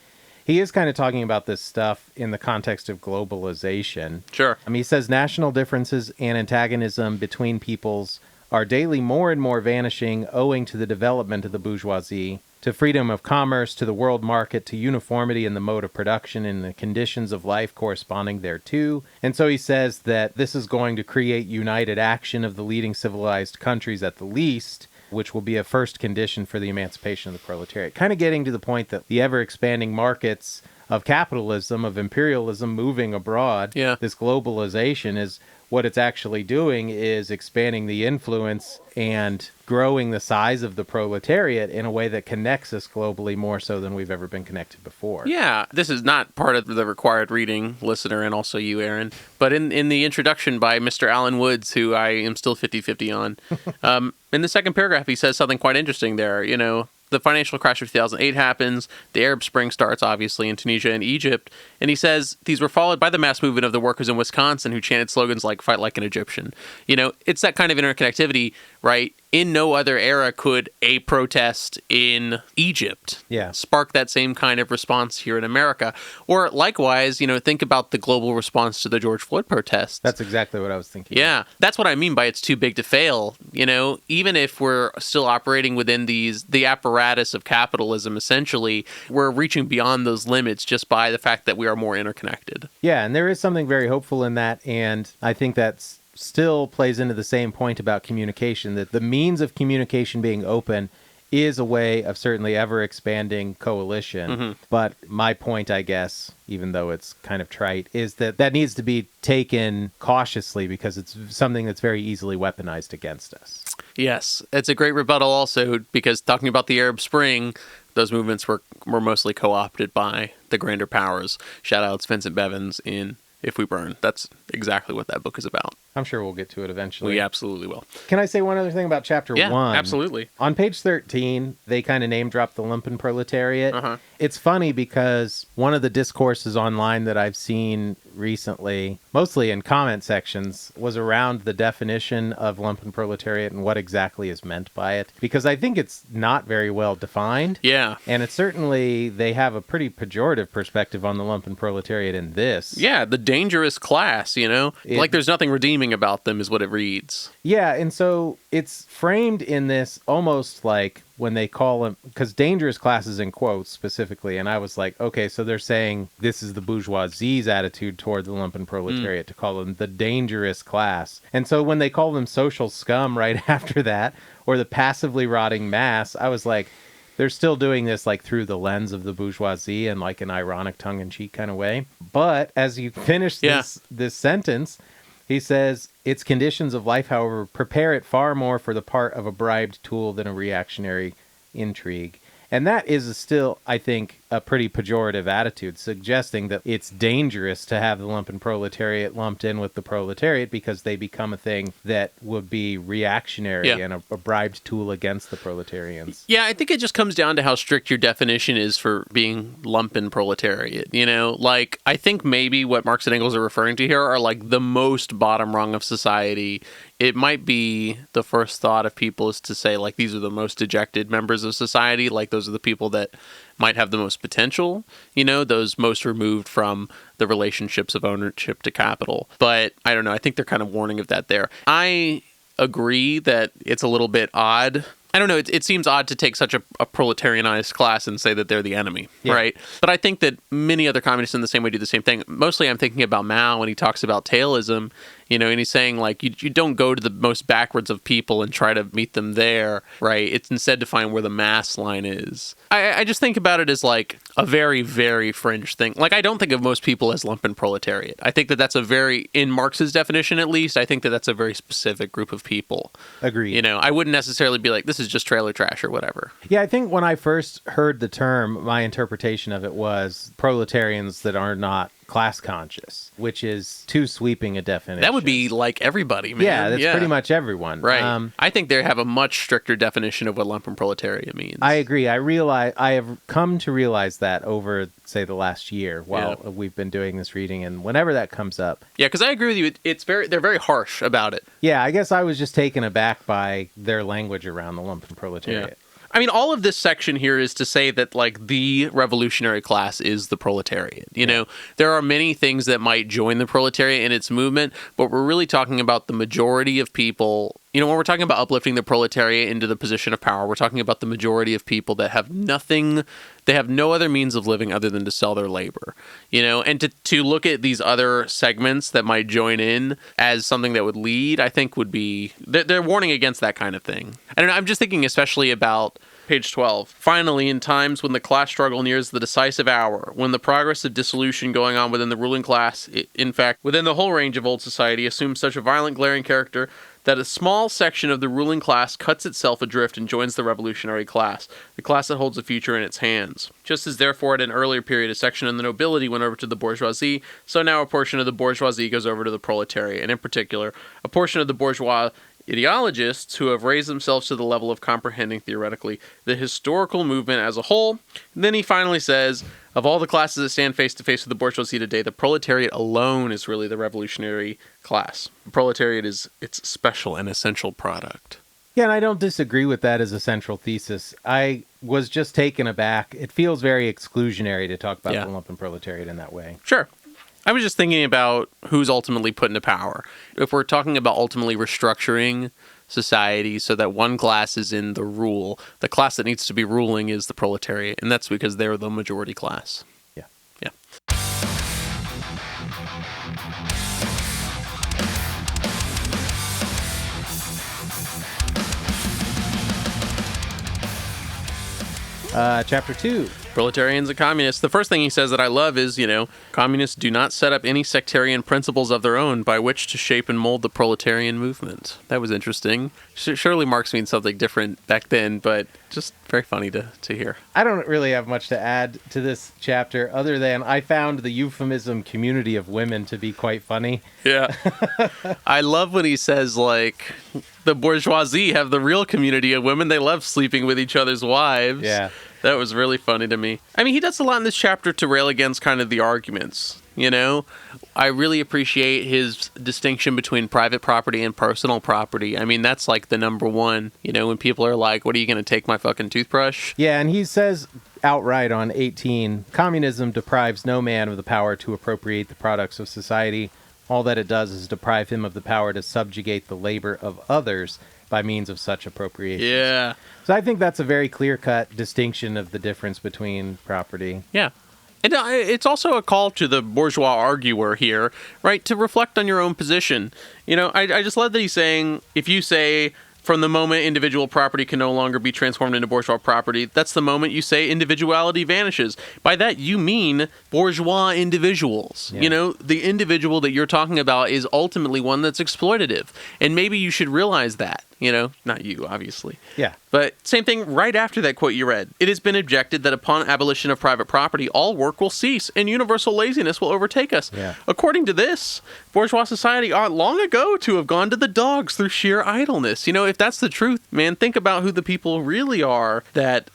he is kind of talking about this stuff in the context of globalization. Sure. He says national differences and antagonism between peoples are daily more and more vanishing owing to the development of the bourgeoisie, to freedom of commerce, to the world market, to uniformity in the mode of production and the conditions of life corresponding thereto. And so he says that this is going to create united action of the leading civilized countries at the least, which will be a first condition for the emancipation of the proletariat. Kind of getting to the point that the ever-expanding markets of capitalism, of imperialism moving abroad, this globalization is what it's actually doing is expanding the influence and growing the size of the proletariat in a way that connects us globally more so than we've ever been connected before. Yeah, this is not part of the required reading, listener, and also you, Aaron. But in the introduction by Mr. Alan Woods, who I am still 50-50 on, in the second paragraph, he says something quite interesting there. You know, the financial crash of 2008 happens. The Arab Spring starts, obviously, in Tunisia and Egypt. And he says these were followed by the mass movement of the workers in Wisconsin who chanted slogans like, "Fight like an Egyptian." You know, it's that kind of interconnectivity, right? In no other era could a protest in Egypt spark that same kind of response here in America. Or likewise, you know, think about the global response to the George Floyd protests. That's exactly what I was thinking. Yeah, that's what I mean by it's too big to fail. You know, even if we're still operating within the apparatus of capitalism, essentially, we're reaching beyond those limits just by the fact that we are more interconnected. Yeah, and there is something very hopeful in that, and I think that's still plays into the same point about communication, that the means of communication being open is a way of certainly ever expanding coalition. But my point, I guess, even though it's kind of trite, is that needs to be taken cautiously because it's something that's very easily weaponized against us. Yes, it's a great rebuttal also because talking about the Arab Spring, those movements were mostly co-opted by the grander powers. Shout outs Vincent Bevins in If We Burn. That's exactly what that book is about. I'm sure we'll get to it eventually. We absolutely will. Can I say one other thing about chapter 1? Yeah, absolutely. On page 13, they kind of name drop the lumpen proletariat. It's funny because one of the discourses online that I've seen recently, mostly in comment sections, was around the definition of lumpen proletariat and what exactly is meant by it. Because I think it's not very well defined. Yeah. And it's certainly, they have a pretty pejorative perspective on the lumpen proletariat in this. Yeah, the dangerous class, you know? Like there's nothing redeeming about them is what it reads. Yeah, and so it's framed in this almost like when they call them, because dangerous classes in quotes specifically, and I was like, okay, so they're saying this is the bourgeoisie's attitude toward the lumpen proletariat to call them the dangerous class. And so when they call them social scum right after that, or the passively rotting mass, I was like, they're still doing this like through the lens of the bourgeoisie and like an ironic tongue-in-cheek kind of way. But as you finish this sentence, he says, its conditions of life, however, prepare it far more for the part of a bribed tool than a reactionary intrigue. And that is still, I think, a pretty pejorative attitude, suggesting that it's dangerous to have the lumpen proletariat lumped in with the proletariat because they become a thing that would be reactionary and a bribed tool against the proletarians. Yeah, I think it just comes down to how strict your definition is for being lumpen proletariat. You know, like, I think maybe what Marx and Engels are referring to here are like the most bottom rung of society. It might be the first thought of people is to say, like, these are the most dejected members of society, like those those are the people that might have the most potential, those most removed from the relationships of ownership to capital. But I don't know. I think they're kind of warning of that there. I agree that it's a little bit odd. I don't know. It seems odd to take such a proletarianized class and say that they're the enemy, right? But I think that many other communists in the same way do the same thing. Mostly I'm thinking about Mao when he talks about tailism, and he's saying, like, you don't go to the most backwards of people and try to meet them there, right? It's instead to find where the mass line is. I just think about it as, like, a very, very fringe thing. Like, I don't think of most people as lumpen proletariat. I think that that's in Marx's definition at least, I think that that's a very specific group of people. Agreed. I wouldn't necessarily be like, this is just trailer trash or whatever. Yeah, I think when I first heard the term, my interpretation of it was proletarians that are not class conscious, which is too sweeping a definition. That would be like everybody, man. Yeah, that's pretty much everyone. Right. I think they have a much stricter definition of what lumpen proletariat means. I agree. I have come to realize that over, say, the last year while we've been doing this reading, and whenever that comes up. Yeah, because I agree with you. They're very harsh about it. Yeah, I guess I was just taken aback by their language around the lumpen proletariat. Yeah. I mean, all of this section here is to say that, like, the revolutionary class is the proletariat. There are many things that might join the proletariat in its movement, but we're really talking about the majority of people. When we're talking about uplifting the proletariat into the position of power, we're talking about the majority of people that have nothing, they have no other means of living other than to sell their labor, and to look at these other segments that might join in as something that would lead, I think would be, they're warning against that kind of thing. I don't know, I'm just thinking especially about page 12. Finally, in times when the class struggle nears the decisive hour, when the progress of dissolution going on within the ruling class, in fact, within the whole range of old society, assumes such a violent, glaring character that a small section of the ruling class cuts itself adrift and joins the revolutionary class, the class that holds the future in its hands. Just as therefore at an earlier period a section of the nobility went over to the bourgeoisie, so now a portion of the bourgeoisie goes over to the proletariat, and in particular, a portion of the bourgeois ideologists who have raised themselves to the level of comprehending theoretically the historical movement as a whole. And then he finally says, of all the classes that stand face to face with the bourgeoisie today, the proletariat alone is really the revolutionary class. The proletariat is its special and essential product. Yeah, and I don't disagree with that as a central thesis. I was just taken aback. It feels very exclusionary to talk about the lumpen proletariat in that way. Sure. I was just thinking about who's ultimately put into power. If we're talking about ultimately restructuring society so that one class is in the rule, the class that needs to be ruling is the proletariat, and that's because they're the majority class. Yeah. Yeah. Chapter 2. Proletarians and communists. The first thing he says that I love is, communists do not set up any sectarian principles of their own by which to shape and mold the proletarian movement. That was interesting. Surely Marx means something different back then, but just very funny to hear. I don't really have much to add to this chapter other than I found the euphemism community of women to be quite funny. Yeah. I love when he says, like, the bourgeoisie have the real community of women. They love sleeping with each other's wives. Yeah. That was really funny to me. I mean, he does a lot in this chapter to rail against kind of the arguments, I really appreciate his distinction between private property and personal property. I mean, that's like the number one, when people are like, what are you going to take my fucking toothbrush? Yeah, and he says outright on 18, communism deprives no man of the power to appropriate the products of society. All that it does is deprive him of the power to subjugate the labor of others by means of such appropriation. Yeah. So I think that's a very clear-cut distinction of the difference between property. Yeah. And it's also a call to the bourgeois arguer here, right, to reflect on your own position. I just love that he's saying, if you say, from the moment individual property can no longer be transformed into bourgeois property, that's the moment you say individuality vanishes. By that, you mean bourgeois individuals. Yeah. The individual that you're talking about is ultimately one that's exploitative. And maybe you should realize that. Not you, obviously. Yeah. But same thing right after that quote you read. It has been objected that upon abolition of private property, all work will cease and universal laziness will overtake us. Yeah. According to this, bourgeois society ought long ago to have gone to the dogs through sheer idleness. If that's the truth, man, think about who the people really are that...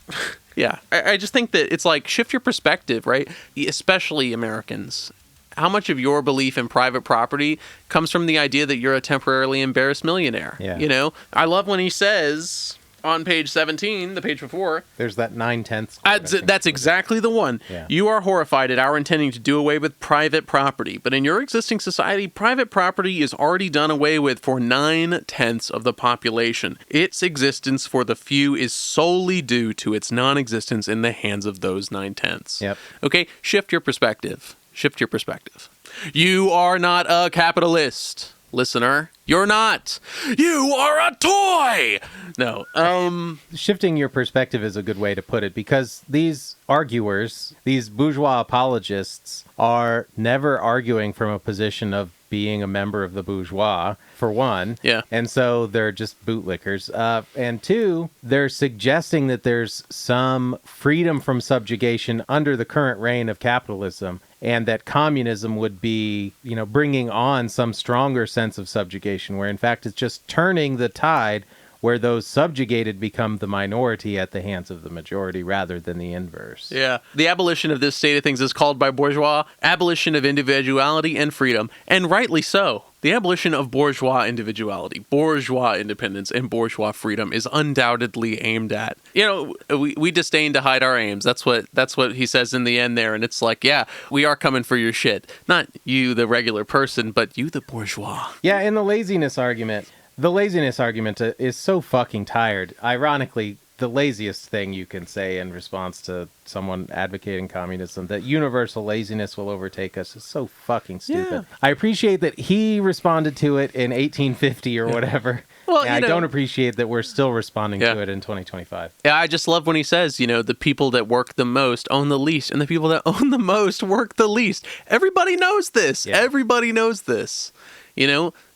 Yeah, I just think that it's like, shift your perspective, right? Especially Americans. How much of your belief in private property comes from the idea that you're a temporarily embarrassed millionaire? Yeah. I love when he says, on page 17, the page before. There's that 9/10. That's exactly the one. Yeah. You are horrified at our intending to do away with private property, but in your existing society, private property is already done away with for 9/10 of the population. Its existence for the few is solely due to its non-existence in the hands of those 9/10. Yep. Okay, shift your perspective. Shift your perspective. You are not a capitalist, listener. You're not. You are a toy. No. Shifting your perspective is a good way to put it, because these arguers, these bourgeois apologists, are never arguing from a position of being a member of the bourgeois, for one. Yeah. And so they're just bootlickers. And two, they're suggesting that there's some freedom from subjugation under the current reign of capitalism, and that communism would be, bringing on some stronger sense of subjugation, where in fact it's just turning the tide, where those subjugated become the minority at the hands of the majority rather than the inverse. Yeah. The abolition of this state of things is called by bourgeois abolition of individuality and freedom, and rightly so. The abolition of bourgeois individuality, bourgeois independence, and bourgeois freedom is undoubtedly aimed at. We disdain to hide our aims. That's what he says in the end there, and it's like, yeah, we are coming for your shit. Not you, the regular person, but you, the bourgeois. Yeah, and the laziness argument is so fucking tired. Ironically, the laziest thing you can say in response to someone advocating communism, that universal laziness will overtake us, is so fucking stupid. Yeah. I appreciate that he responded to it in 1850 or whatever. Well, I don't appreciate that we're still responding to it in 2025. Yeah, I just love when he says, the people that work the most own the least, and the people that own the most work the least. Everybody knows this. Yeah. Everybody knows this.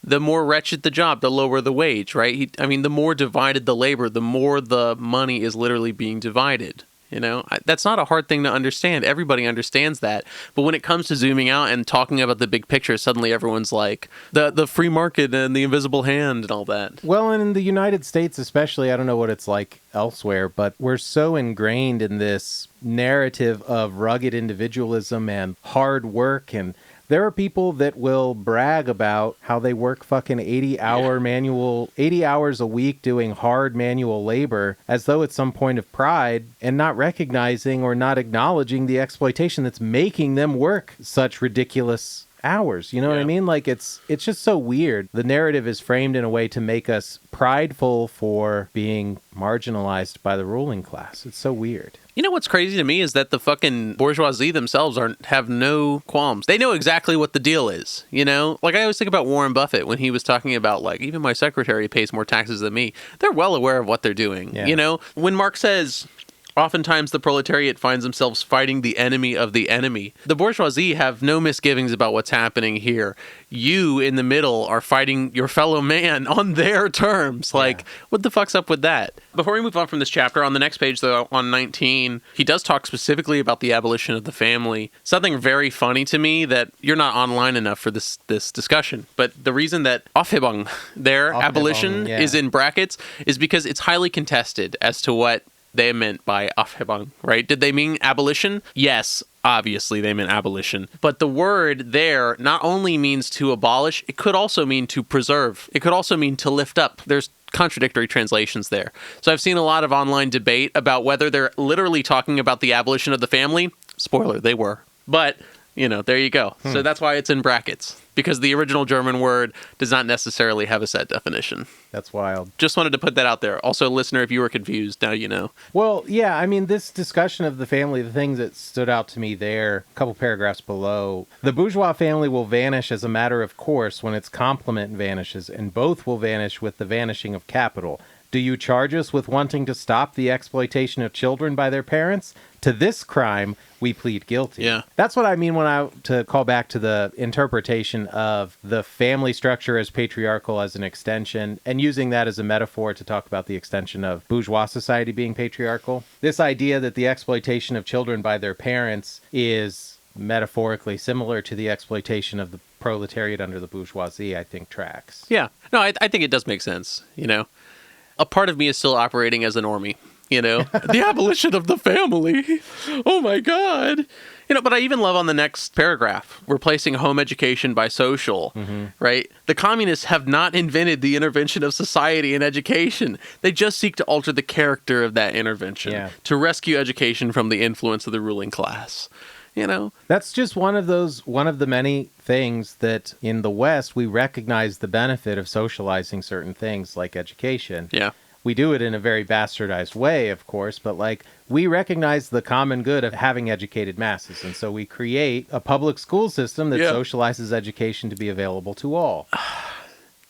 The more wretched the job, the lower the wage, right? The more divided the labor, the more the money is literally being divided. That's not a hard thing to understand. Everybody understands that. But when it comes to zooming out and talking about the big picture, suddenly everyone's like, the free market and the invisible hand and all that. Well, and in the United States especially, I don't know what it's like elsewhere, but we're so ingrained in this narrative of rugged individualism and hard work, and there are people that will brag about how they work fucking 80 hours a week doing hard manual labor as though it's some point of pride, and not recognizing or not acknowledging the exploitation that's making them work such ridiculous hours. You know what I mean? Like, it's just so weird. The narrative is framed in a way to make us prideful for being marginalized by the ruling class. It's so weird. What's crazy to me is that the fucking bourgeoisie themselves have no qualms. They know exactly what the deal is, Like, I always think about Warren Buffett when he was talking about, like, even my secretary pays more taxes than me. They're well aware of what they're doing, When Marx says, oftentimes the proletariat finds themselves fighting the enemy of the enemy, the bourgeoisie have no misgivings about what's happening here. You, in the middle, are fighting your fellow man on their terms. Like, what the fuck's up with that? Before we move on from this chapter, on the next page, though, on 19, he does talk specifically about the abolition of the family. Something very funny to me that you're not online enough for this discussion, but the reason that Aufhebung, their abolition, is in brackets is because it's highly contested as to what they meant by Aufhebung, right? Did they mean abolition? Yes, obviously they meant abolition. But the word there not only means to abolish, it could also mean to preserve. It could also mean to lift up. There's contradictory translations there. So I've seen a lot of online debate about whether they're literally talking about the abolition of the family. Spoiler, they were. But, there you go. So that's why it's in brackets, because the original German word does not necessarily have a set definition. That's wild. Just wanted to put that out there. Also, listener, if you were confused, now you know. Well, yeah, this discussion of the family, the things that stood out to me there, a couple paragraphs below, the bourgeois family will vanish as a matter of course when its complement vanishes, and both will vanish with the vanishing of capital. Do you charge us with wanting to stop the exploitation of children by their parents? To this crime, we plead guilty. Yeah. That's what I mean to call back to the interpretation of the family structure as patriarchal as an extension, and using that as a metaphor to talk about the extension of bourgeois society being patriarchal. This idea that the exploitation of children by their parents is metaphorically similar to the exploitation of the proletariat under the bourgeoisie, I think tracks. Yeah. No, I think it does make sense, A part of me is still operating as a normie. The abolition of the family. Oh my God. But I even love on the next paragraph, replacing home education by social, right? The communists have not invented the intervention of society in education. They just seek to alter the character of that intervention, to rescue education from the influence of the ruling class. That's just one of the many things that in the West, we recognize the benefit of socializing certain things like education. Yeah. We do it in a very bastardized way, of course, but we recognize the common good of having educated masses. And so we create a public school system that socializes education to be available to all.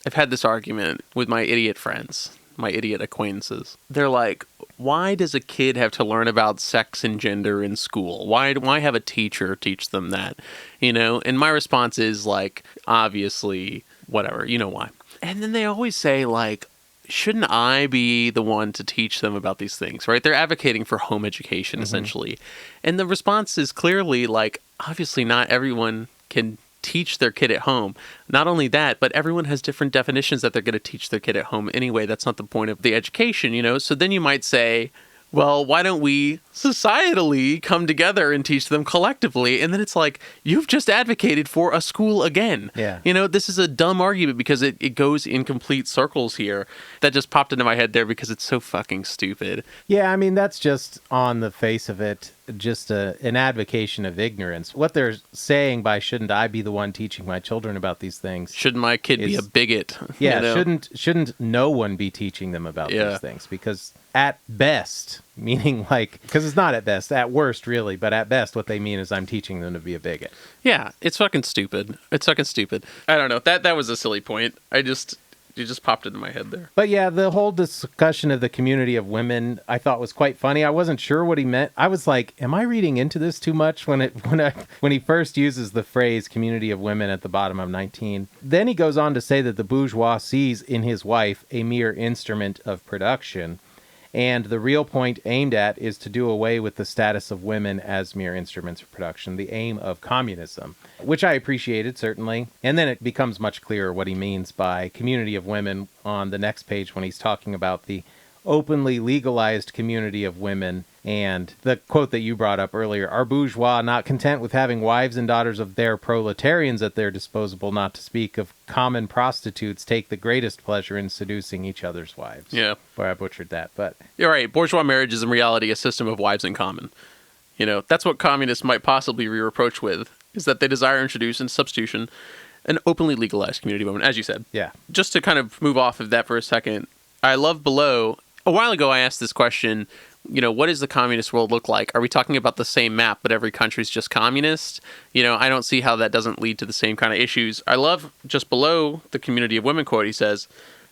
I've had this argument with my idiot friends, my idiot acquaintances. They're like, why does a kid have to learn about sex and gender in school? Why have a teacher teach them that? And my response is obviously, whatever, why. And then they always say shouldn't I be the one to teach them about these things, right? They're advocating for home education, essentially. And the response is clearly obviously not everyone can teach their kid at home. Not only that, but everyone has different definitions that they're going to teach their kid at home anyway. That's not the point of the education, So then you might say, well, why don't we societally come together and teach them collectively? And then it's you've just advocated for a school again. Yeah. This is a dumb argument because it goes in complete circles here. That just popped into my head there because it's so fucking stupid. Yeah, I mean, that's just on the face of it, just an advocation of ignorance. What they're saying by shouldn't I be the one teaching my children about these things? Shouldn't my kid be a bigot? Yeah, shouldn't no one be teaching them about these things? Because at best, meaning because it's not at best, at worst really, but at best what they mean is I'm teaching them to be a bigot. Yeah, it's fucking stupid. It's fucking stupid. I don't know. That was a silly point. You just popped into my head there. But yeah, the whole discussion of the community of women I thought was quite funny. I wasn't sure what he meant. I was like, am I reading into this too much when he first uses the phrase community of women at the bottom of 19. Then he goes on to say that the bourgeois sees in his wife a mere instrument of production. And the real point aimed at is to do away with the status of women as mere instruments of production, the aim of communism, which I appreciated, certainly. And then it becomes much clearer what he means by community of women on the next page when he's talking about the openly legalized community of women. And the quote that you brought up earlier, our bourgeois, not content with having wives and daughters of their proletarians at their disposal, not to speak of common prostitutes, take the greatest pleasure in seducing each other's wives. Yeah. Boy, I butchered that, but... You're right. Bourgeois marriage is in reality a system of wives in common. That's what communists might possibly be reproached with, is that they desire to introduce in substitution an openly legalized community of women, as you said. Yeah. Just to kind of move off of that for a second, I love below... A while ago, I asked this question, what does the communist world look like? Are we talking about the same map, but every country's just communist? I don't see how that doesn't lead to the same kind of issues. I love just below the community of women quote, he says,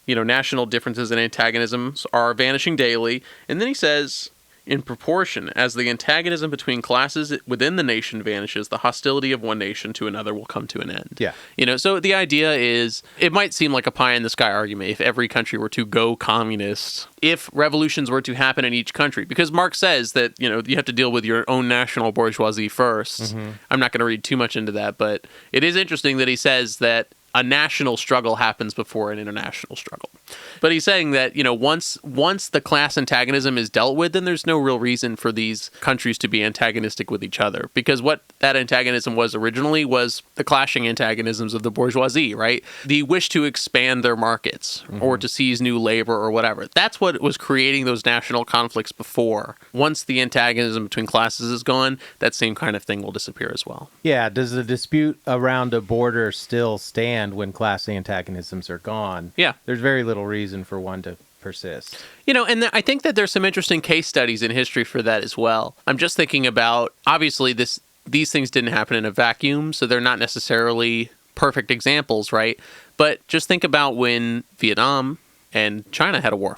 national differences and antagonisms are vanishing daily. And then he says, in proportion as the antagonism between classes within the nation vanishes, the hostility of one nation to another will come to an end. Yeah. So the idea is, it might seem like a pie in the sky argument if every country were to go communist, if revolutions were to happen in each country, because Marx says that, you have to deal with your own national bourgeoisie first. I'm not going to read too much into that, but it is interesting that he says that a national struggle happens before an international struggle. But he's saying that, once the class antagonism is dealt with, then there's no real reason for these countries to be antagonistic with each other. Because what that antagonism was originally was the clashing antagonisms of the bourgeoisie, right? The wish to expand their markets or to seize new labor or whatever. That's what was creating those national conflicts before. Once the antagonism between classes is gone, that same kind of thing will disappear as well. Yeah, does the dispute around a border still stand when class antagonisms are gone? Yeah. There's very little reason for one to persist. And I think that there's some interesting case studies in history for that as well. I'm just thinking about, obviously, these things didn't happen in a vacuum, so they're not necessarily perfect examples, right? But just think about when Vietnam and China had a war.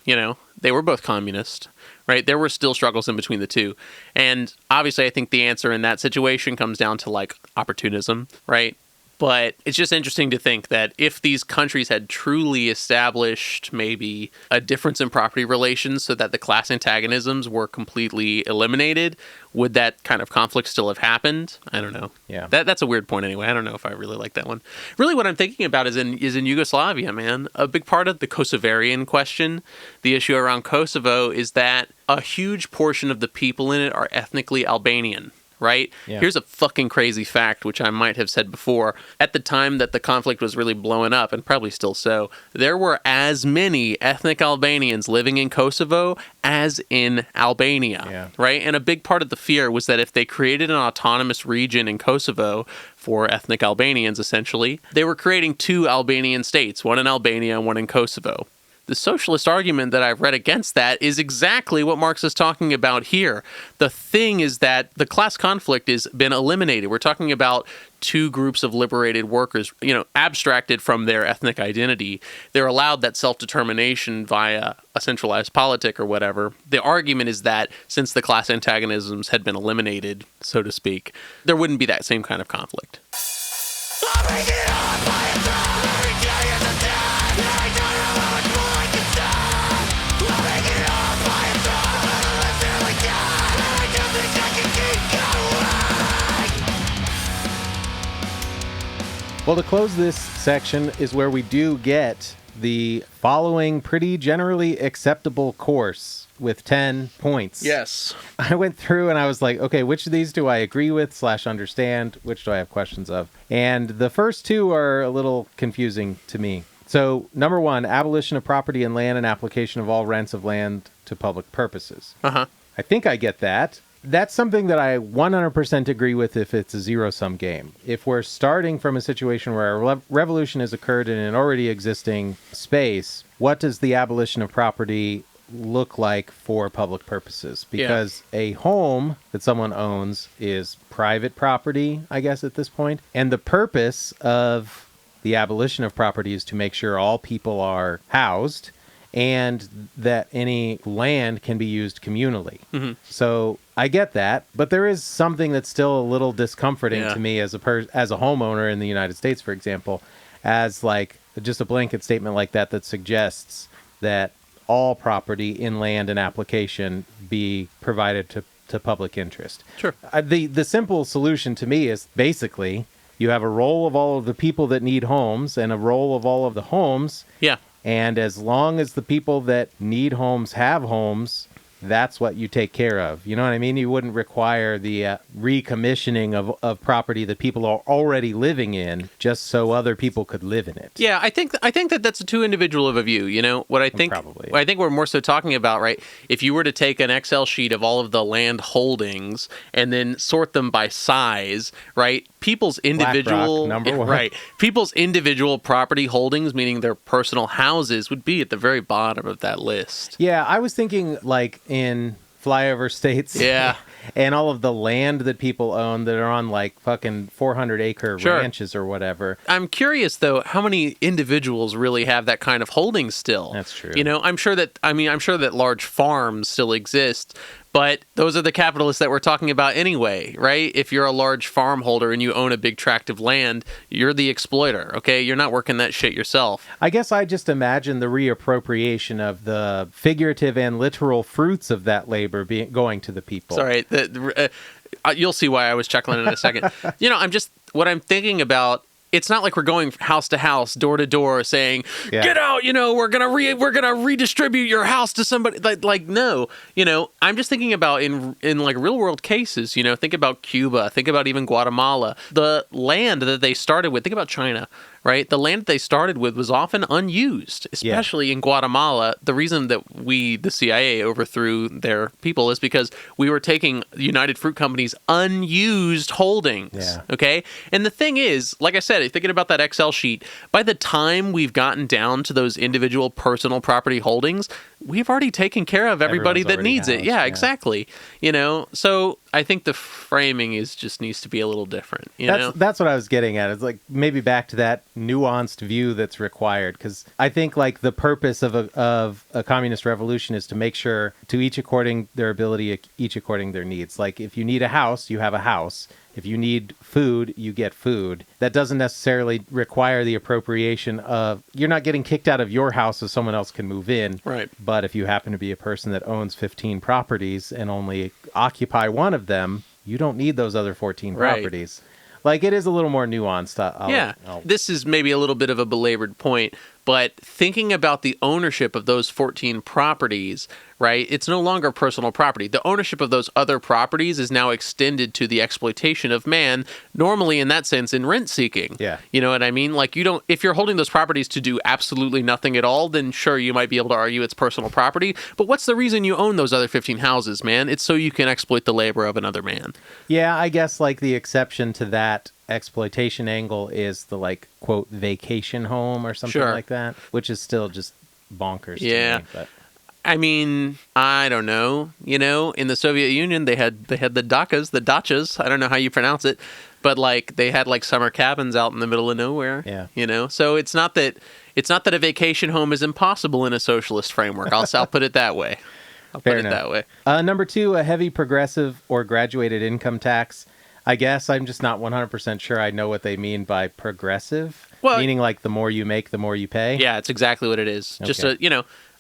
They were both communist, right? There were still struggles in between the two. And obviously, I think the answer in that situation comes down to opportunism, right? But it's just interesting to think that if these countries had truly established maybe a difference in property relations so that the class antagonisms were completely eliminated, would that kind of conflict still have happened? I don't know. Yeah. That's a weird point anyway. I don't know if I really like that one. Really what I'm thinking about is in Yugoslavia, man. A big part of the Kosovarian question, the issue around Kosovo, is that a huge portion of the people in it are ethnically Albanian. Right? Yeah. Here's a fucking crazy fact, which I might have said before. At the time that the conflict was really blowing up, and probably still so, there were as many ethnic Albanians living in Kosovo as in Albania. Yeah. Right? And a big part of the fear was that if they created an autonomous region in Kosovo for ethnic Albanians, essentially, they were creating two Albanian states, one in Albania and one in Kosovo. The socialist argument that I've read against that is exactly what Marx is talking about here. The thing is that the class conflict has been eliminated. We're talking about two groups of liberated workers, abstracted from their ethnic identity. They're allowed that self-determination via a centralized politic or whatever. The argument is that since the class antagonisms had been eliminated, so to speak, there wouldn't be that same kind of conflict. Well, to close this section is where we do get the following pretty generally acceptable course with 10 points. Yes. I went through and I was like, okay, which of these do I agree with / understand? Which do I have questions of? And the first two are a little confusing to me. So, number 1, abolition of property and land and application of all rents of land to public purposes. Uh-huh. I think I get that. That's something that I 100% agree with if it's a zero-sum game. If we're starting from a situation where a revolution has occurred in an already existing space, what does the abolition of property look like for public purposes? Because a home that someone owns is private property, I guess, at this point. And the purpose of the abolition of property is to make sure all people are housed and that any land can be used communally. Mm-hmm. So I get that, but there is something that's still a little discomforting to me as a homeowner in the United States, for example, as like just a blanket statement like that suggests that all property in land and application be provided to public interest. Sure. The simple solution to me is basically you have a roll of all of the people that need homes and a roll of all of the homes. Yeah. And as long as the people that need homes have homes, that's what you take care of. You know what I mean? You wouldn't require the recommissioning of property that people are already living in just so other people could live in it. Yeah, I think that that's too individual of a view. You know what I think? Probably. What I think we're more so talking about, right? If you were to take an Excel sheet of all of the land holdings and then sort them by size, right? People's individual number one. Right. People's individual property holdings, meaning their personal houses, would be at the very bottom of that list. Yeah, I was thinking like in flyover states. Yeah. And all of the land that people own that are on like fucking 400-acre ranches or whatever. I'm curious though, how many individuals really have that kind of holding still? That's true. You know, I'm sure that large farms still exist, but those are the capitalists that we're talking about anyway, right? If you're a large farm holder and you own a big tract of land, you're the exploiter, okay? You're not working that shit yourself. I guess I just imagine the reappropriation of the figurative and literal fruits of that labor going to the people. Sorry, you'll see why I was chuckling in a second. You know, what I'm thinking about, it's not like we're going house to house, door to door, saying, "Get out!" You know, we're gonna redistribute your house to somebody. Like no, you know, I'm just thinking about in like real world cases. You know, think about Cuba, think about even Guatemala. The land that they started with. Think about China. Right? The land that they started with was often unused, especially in Guatemala. The reason that the CIA overthrew their people is because we were taking United Fruit Company's unused holdings. Yeah. Okay? And the thing is, like I said, thinking about that Excel sheet, by the time we've gotten down to those individual personal property holdings, we've already taken care of everybody that needs it. Yeah, exactly. You know, so I think the framing just needs to be a little different. That's what I was getting at. It's like maybe back to that nuanced view that's required, because I think like the purpose of a communist revolution is to make sure to each according their ability, each according their needs. Like if you need a house, you have a house. If you need food, you get food. That doesn't necessarily require the appropriation of, you're not getting kicked out of your house so someone else can move in. Right. But if you happen to be a person that owns 15 properties and only occupy one of them, you don't need those other 14 properties. Like, it is a little more nuanced. This is maybe a little bit of a belabored point, but thinking about the ownership of those 14 properties, right? It's no longer personal property. The ownership of those other properties is now extended to the exploitation of man, normally in that sense in rent seeking. Yeah. You know what I mean? Like, if you're holding those properties to do absolutely nothing at all, then sure, you might be able to argue it's personal property. But what's the reason you own those other 15 houses, man? It's so you can exploit the labor of another man. Yeah, I guess like the exception to that exploitation angle is the like quote vacation home or something like that, which is still just bonkers to me. But I mean, I don't know. You know, in the Soviet Union, they had the dachas. I don't know how you pronounce it, but like they had like summer cabins out in the middle of nowhere. Yeah. You know, so it's not that a vacation home is impossible in a socialist framework. I'll put it that way. Fair enough. Number 2, a heavy progressive or graduated income tax. I guess I'm just not 100% sure I know what they mean by progressive, meaning like the more you make, the more you pay. Yeah, it's exactly what it is. Okay. Just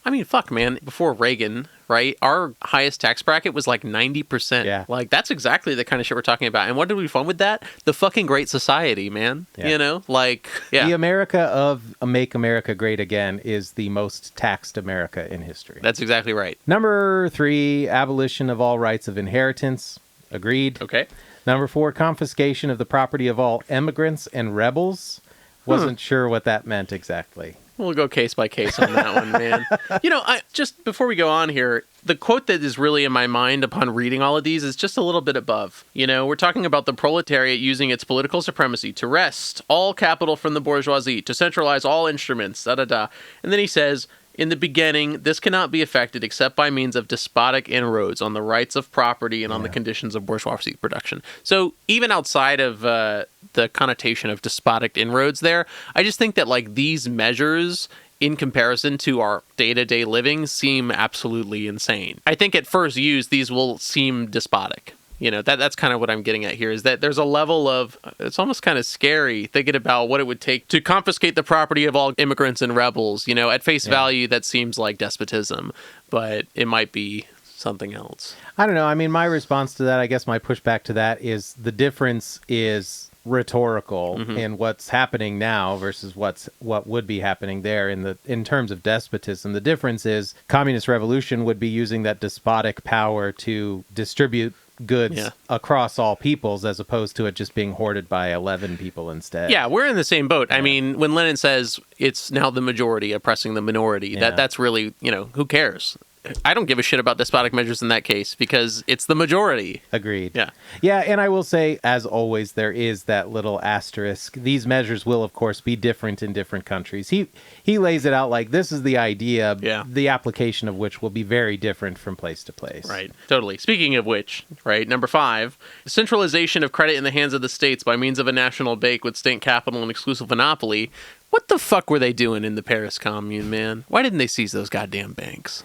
I mean, fuck, man. Before Reagan, right, our highest tax bracket was like 90%. Yeah. Like, that's exactly the kind of shit we're talking about. And what did we fund with that? The fucking Great Society, man. Yeah. You know? Like, yeah. The America of Make America Great Again is the most taxed America in history. That's exactly right. Number 3, abolition of all rights of inheritance. Agreed. Okay. Number 4, confiscation of the property of all immigrants and rebels. Wasn't sure what that meant exactly. We'll go case by case on that one, man. You know, just before we go on here, the quote that is really in my mind upon reading all of these is just a little bit above. You know, we're talking about the proletariat using its political supremacy to wrest all capital from the bourgeoisie, to centralize all instruments, da-da-da. And then he says, in the beginning, this cannot be effected except by means of despotic inroads on the rights of property and on the conditions of bourgeoisie production. So even outside of the connotation of despotic inroads there, I just think that like these measures in comparison to our day-to-day living seem absolutely insane. I think at first use, these will seem despotic. You know, that's kind of what I'm getting at here, is that there's a level of, it's almost kind of scary thinking about what it would take to confiscate the property of all immigrants and rebels. You know, at face value, that seems like despotism, but it might be something else. I don't know. I mean, my response to that, I guess my pushback to that is the difference is rhetorical in what's happening now versus what would be happening there in terms of despotism. The difference is communist revolution would be using that despotic power to distribute goods across all peoples as opposed to it just being hoarded by 11 people instead. Yeah, we're in the same boat. I mean, when Lenin says it's now the majority oppressing the minority, that's really, you know, who cares? I don't give a shit about despotic measures in that case because it's the majority. Agreed. Yeah. Yeah, and I will say, as always, there is that little asterisk. These measures will, of course, be different in different countries. He lays it out like this is the idea, the application of which will be very different from place to place. Right. Totally. Speaking of which, right, number 5, centralization of credit in the hands of the states by means of a national bank with state capital and exclusive monopoly. What the fuck were they doing in the Paris Commune, man? Why didn't they seize those goddamn banks?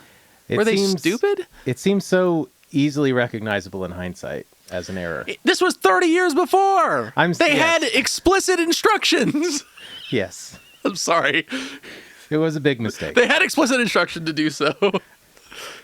Were they stupid? It seems so easily recognizable in hindsight as an error. This was 30 years before. They had explicit instructions. Yes. I'm sorry. It was a big mistake. They had explicit instruction to do so.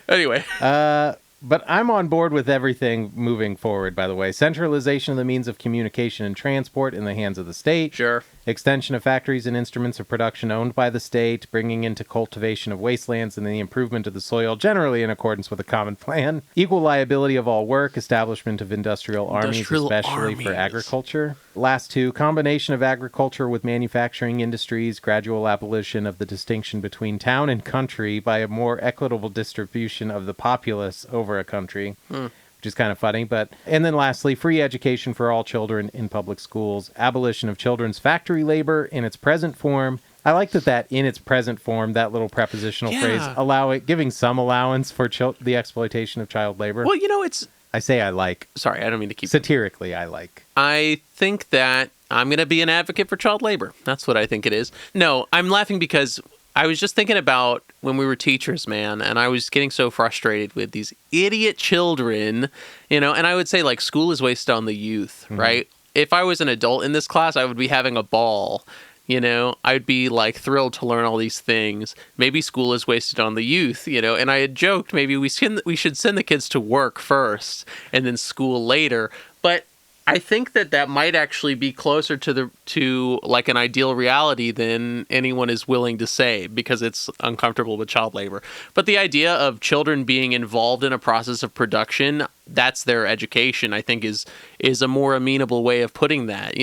Anyway. But I'm on board with everything moving forward, by the way. Centralization of the means of communication and transport in the hands of the state. Sure. Extension of factories and instruments of production owned by the state, bringing into cultivation of wastelands and the improvement of the soil, generally in accordance with a common plan. Equal liability of all work, establishment of industrial armies, especially for agriculture. Last 2, combination of agriculture with manufacturing industries, gradual abolition of the distinction between town and country by a more equitable distribution of the populace over a country. Which is kind of funny, and then lastly, free education for all children in public schools, abolition of children's factory labor in its present form. I like that in its present form, that little prepositional phrase, giving some allowance for the exploitation of child labor. Well, you know, I say I like. Sorry, I don't mean to keep. Satirically, I like. I think that I'm going to be an advocate for child labor. That's what I think it is. No, I'm laughing because I was just thinking about when we were teachers, man, and I was getting so frustrated with these idiot children, and I would say, like, school is wasted on the youth, right? If I was an adult in this class, I would be having a ball. I'd be like thrilled to learn all these things. Maybe school is wasted on the youth, and I had joked maybe we should send the kids to work first and then school later. But I think that might actually be closer to like an ideal reality than anyone is willing to say, because it's uncomfortable with child labor. But the idea of children being involved in a process of production, that's their education, I think is a more amenable way of putting that.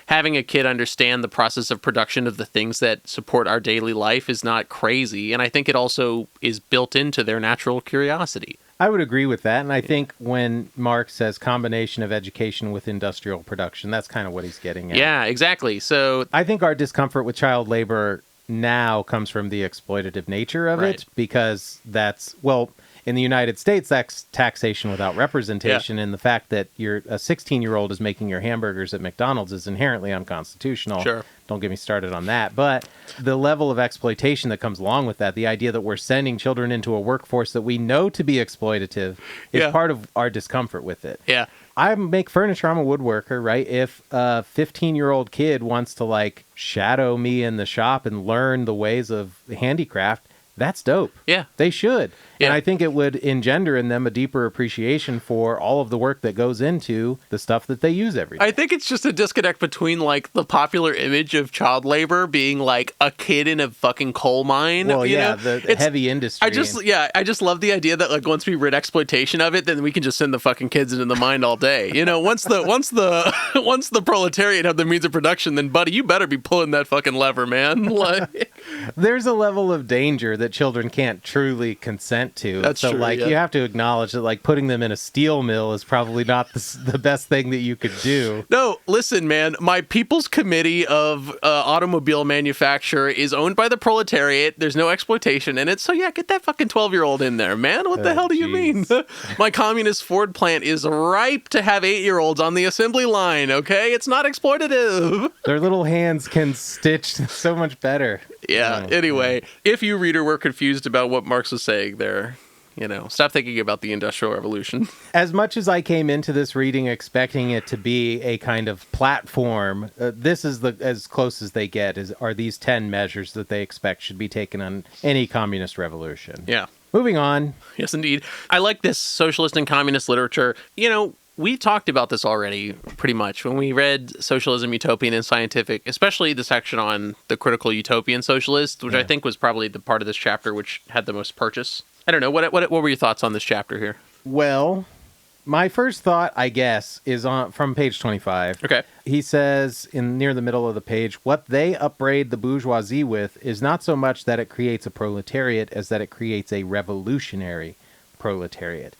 Having a kid understand the process of production of the things that support our daily life is not crazy. And I think it also is built into their natural curiosity. I would agree with that. And I think when Marx says combination of education with industrial production, that's kind of what he's getting at. Yeah, exactly. So I think our discomfort with child labor now comes from the exploitative nature of it, because in the United States, that's taxation without representation, and the fact that a 16-year-old is making your hamburgers at McDonald's is inherently unconstitutional. Sure. Don't get me started on that. But the level of exploitation that comes along with that, the idea that we're sending children into a workforce that we know to be exploitative, is part of our discomfort with it. Yeah. I make furniture. I'm a woodworker, right? If a 15-year-old kid wants to like shadow me in the shop and learn the ways of handicraft, that's dope. Yeah. They should. Yeah. And I think it would engender in them a deeper appreciation for all of the work that goes into the stuff that they use every day. I think it's just a disconnect between like the popular image of child labor being like a kid in a fucking coal mine. Well, the heavy industry. I just love the idea that like once we rid exploitation of it, then we can just send the fucking kids into the mine all day. Once the proletariat have the means of production, then buddy, you better be pulling that fucking lever, man. Like, there's a level of danger that children can't truly consent to. That's so true, like you have to acknowledge that like putting them in a steel mill is probably not the best thing that you could do. No, listen, man, my People's Committee of Automobile Manufacture is owned by the proletariat. There's no exploitation in it. So yeah, get that fucking 12-year-old in there, man. What the hell do you mean? My communist Ford plant is ripe to have 8-year-olds on the assembly line, okay? It's not exploitative. Their little hands can stitch so much better. Yeah, anyway, if you, reader, were confused about what Marx was saying there, stop thinking about the Industrial Revolution. As much as I came into this reading expecting it to be a kind of platform, this is as close as they get, are these 10 measures that they expect should be taken on any communist revolution. Yeah. Moving on. Yes, indeed. I like this socialist and communist literature. We talked about this already pretty much when we read Socialism, Utopian, and Scientific, especially the section on the critical utopian socialist, which I think was probably the part of this chapter which had the most purchase. I don't know. What were your thoughts on this chapter here? Well, my first thought, I guess, is from page 25. Okay. He says near the middle of the page, what they upbraid the bourgeoisie with is not so much that it creates a proletariat as that it creates a revolutionary proletariat.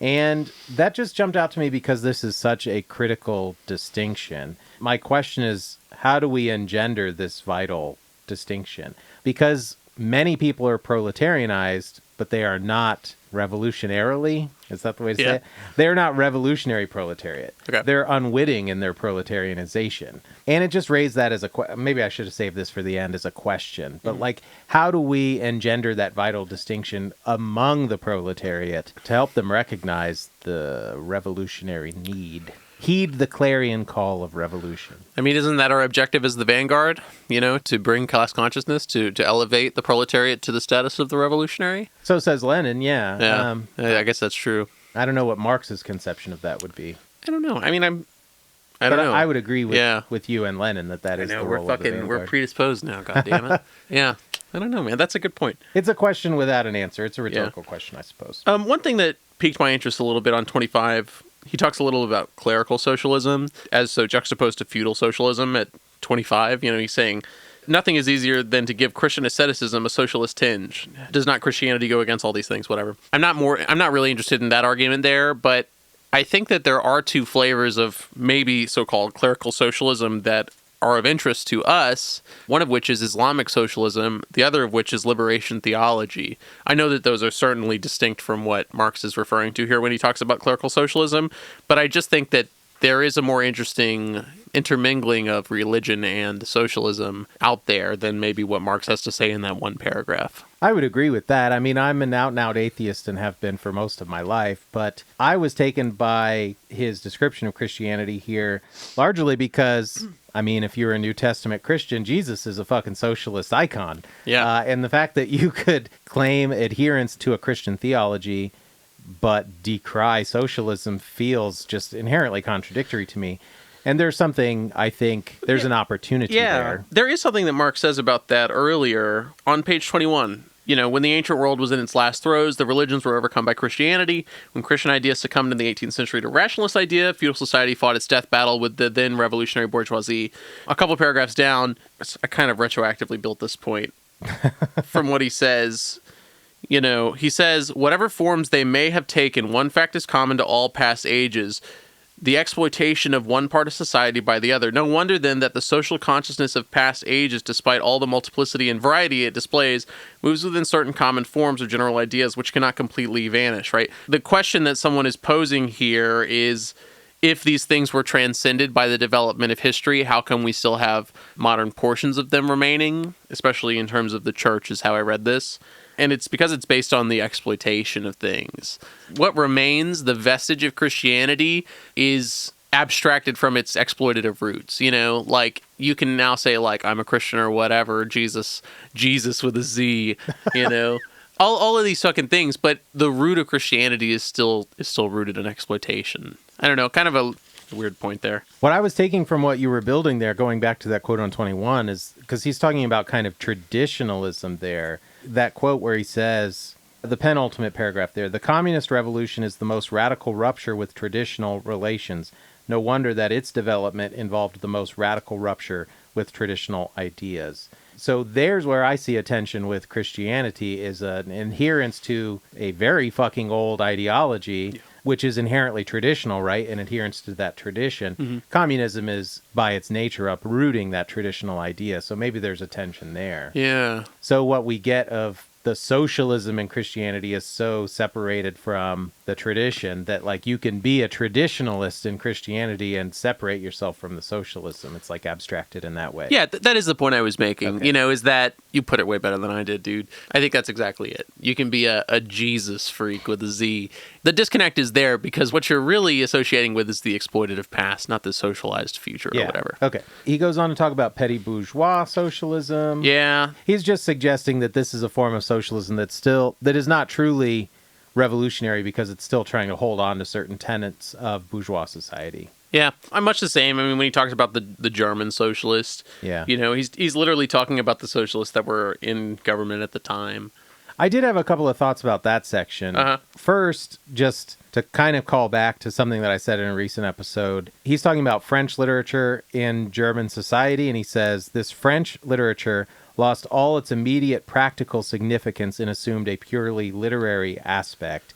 And that just jumped out to me because this is such a critical distinction. My question is, how do we engender this vital distinction? Because many people are proletarianized, but they are not revolutionarily. Is that the way to say it? They're not revolutionary proletariat. Okay. They're unwitting in their proletarianization. And it just raised that as maybe I should have saved this for the end as a question. But like, how do we engender that vital distinction among the proletariat to help them recognize the revolutionary need? Heed the clarion call of revolution. I mean, isn't that our objective as the vanguard, to bring class consciousness, to elevate the proletariat to the status of the revolutionary? So says Lenin, yeah. Yeah, I guess that's true. I don't know what Marx's conception of that would be. I don't know. I mean, I don't know. I would agree with you and Lenin that is the role of the vanguard. We're predisposed now, goddammit. Yeah. I don't know, man. That's a good point. It's a question without an answer. It's a rhetorical question, I suppose. One thing that piqued my interest a little bit on 25, he talks a little about clerical socialism as so juxtaposed to feudal socialism at 25. He's saying nothing is easier than to give Christian asceticism a socialist tinge. Does not Christianity go against all these things? Whatever. I'm not really interested in that argument there, but I think that there are two flavors of maybe so-called clerical socialism that are of interest to us, one of which is Islamic socialism, the other of which is liberation theology. I know that those are certainly distinct from what Marx is referring to here when he talks about clerical socialism, but I just think that there is a more interesting intermingling of religion and socialism out there than maybe what Marx has to say in that one paragraph. I would agree with that. I mean, I'm an out-and-out atheist and have been for most of my life, but I was taken by his description of Christianity here largely because, I mean, if you're a New Testament Christian, Jesus is a fucking socialist icon. Yeah. And the fact that you could claim adherence to a Christian theology but decry socialism feels just inherently contradictory to me. And there's something, I think, there's an opportunity there. There is something that Marx says about that earlier on page 21. You know, when the ancient world was in its last throes, the religions were overcome by Christianity. When Christian ideas succumbed in the 18th century to rationalist idea, feudal society fought its death battle with the then revolutionary bourgeoisie. A couple paragraphs down, I kind of retroactively built this point from what he says. You know, he says, whatever forms they may have taken, one fact is common to all past ages: the exploitation of one part of society by the other. No wonder, then, that the social consciousness of past ages, despite all the multiplicity and variety it displays, moves within certain common forms or general ideas which cannot completely vanish, right? The question that someone is posing here is, if these things were transcended by the development of history, how come we still have modern portions of them remaining, especially in terms of the church, is how I read this. And it's because it's based on the exploitation of things. What remains, the vestige of Christianity, is abstracted from its exploitative roots. You know, like, you can now say, like, I'm a Christian or whatever, Jesus with a Z, you know. all of these fucking things, but the root of Christianity is still rooted in exploitation. I don't know, kind of a weird point there. What I was taking from what you were building there, going back to that quote on 21, is because he's talking about kind of traditionalism there. That quote where he says, the penultimate paragraph there, the communist revolution is the most radical rupture with traditional relations. No wonder that its development involved the most radical rupture with traditional ideas. So there's where I see a tension with Christianity, is an adherence to a very fucking old ideology, which is inherently traditional, right? An adherence to that tradition. Mm-hmm. Communism is, by its nature, uprooting that traditional idea. So maybe there's a tension there. Yeah. So what we get of the socialism in Christianity is so separated from the tradition that, like, you can be a traditionalist in Christianity and separate yourself from the socialism. It's like abstracted in that way. Yeah, that is the point I was making. Okay. You know, is that you put it way better than I did, dude. I think that's exactly it. You can be a Jesus freak with a Z. The disconnect is there because what you're really associating with is the exploitative past, not the socialized future or whatever. Okay. He goes on to talk about petty bourgeois socialism. Yeah. He's just suggesting that this is a form of socialism that is not truly revolutionary because it's still trying to hold on to certain tenets of bourgeois society. Yeah, I'm much the same. I mean, when he talks about the German socialist, you know, he's literally talking about the socialists that were in government at the time. I did have a couple of thoughts about that section. First, just to kind of call back to something that I said in a recent episode, he's talking about French literature in German society, and he says, this French literature lost all its immediate practical significance and assumed a purely literary aspect.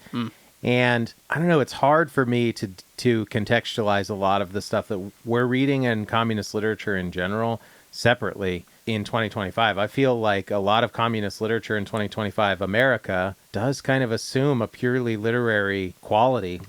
And I don't know, it's hard for me to contextualize a lot of the stuff that we're reading in communist literature in general separately in 2025. I feel like a lot of communist literature in 2025 America does kind of assume a purely literary quality,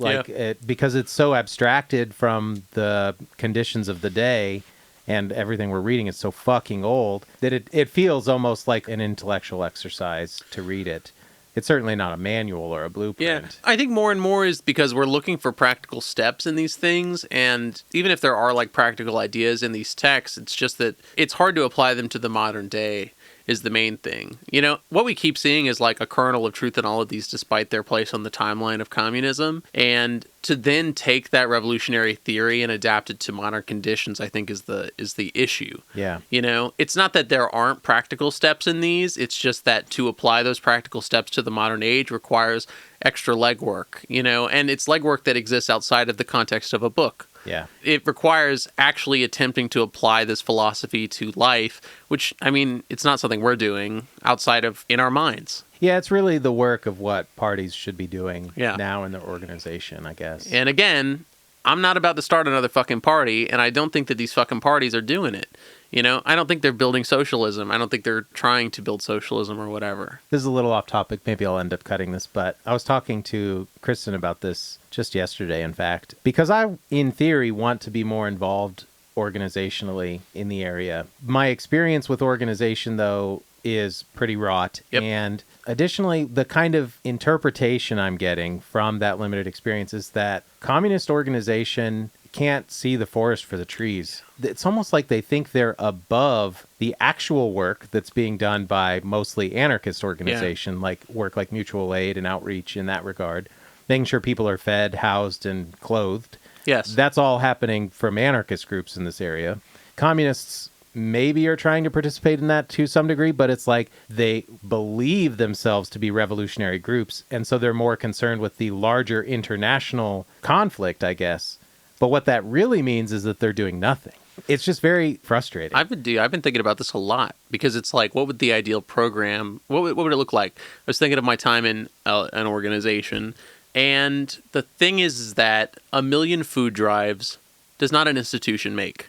because it's so abstracted from the conditions of the day. And everything we're reading is so fucking old that it feels almost like an intellectual exercise to read it. It's certainly not a manual or a blueprint. Yeah, I think more and more is because we're looking for practical steps in these things. And even if there are like practical ideas in these texts, it's just that it's hard to apply them to the modern day is the main thing. You know, what we keep seeing is like a kernel of truth in all of these despite their place on the timeline of communism. And to then take that revolutionary theory and adapt it to modern conditions, I think is the issue. Yeah. You know, it's not that there aren't practical steps in these. It's just that to apply those practical steps to the modern age requires extra legwork, you know, and it's legwork that exists outside of the context of a book. Yeah. It requires actually attempting to apply this philosophy to life, which, I mean, it's not something we're doing outside of in our minds. Yeah, it's really the work of what parties should be doing now in their organization, I guess. And again, I'm not about to start another fucking party, and I don't think that these fucking parties are doing it. I don't think they're building socialism. I don't think they're trying to build socialism or whatever. This is a little off topic. Maybe I'll end up cutting this, but I was talking to Kristen about this just yesterday, in fact, because I, in theory, want to be more involved organizationally in the area. My experience with organization, though, is pretty wrought. Yep. And additionally, the kind of interpretation I'm getting from that limited experience is that communist organization can't see the forest for the trees. It's almost like they think they're above the actual work that's being done by mostly anarchist organization, like work like mutual aid and outreach in that regard, making sure people are fed, housed, and clothed. Yes. That's all happening from anarchist groups in this area. Communists maybe are trying to participate in that to some degree, but it's like they believe themselves to be revolutionary groups, and so they're more concerned with the larger international conflict, I guess. But what that really means is that they're doing nothing. It's just very frustrating. I've been thinking about this a lot, because it's like, what would the ideal program, what would it look like? I was thinking of my time in an organization, and the thing is that 1 million food drives does not an institution make,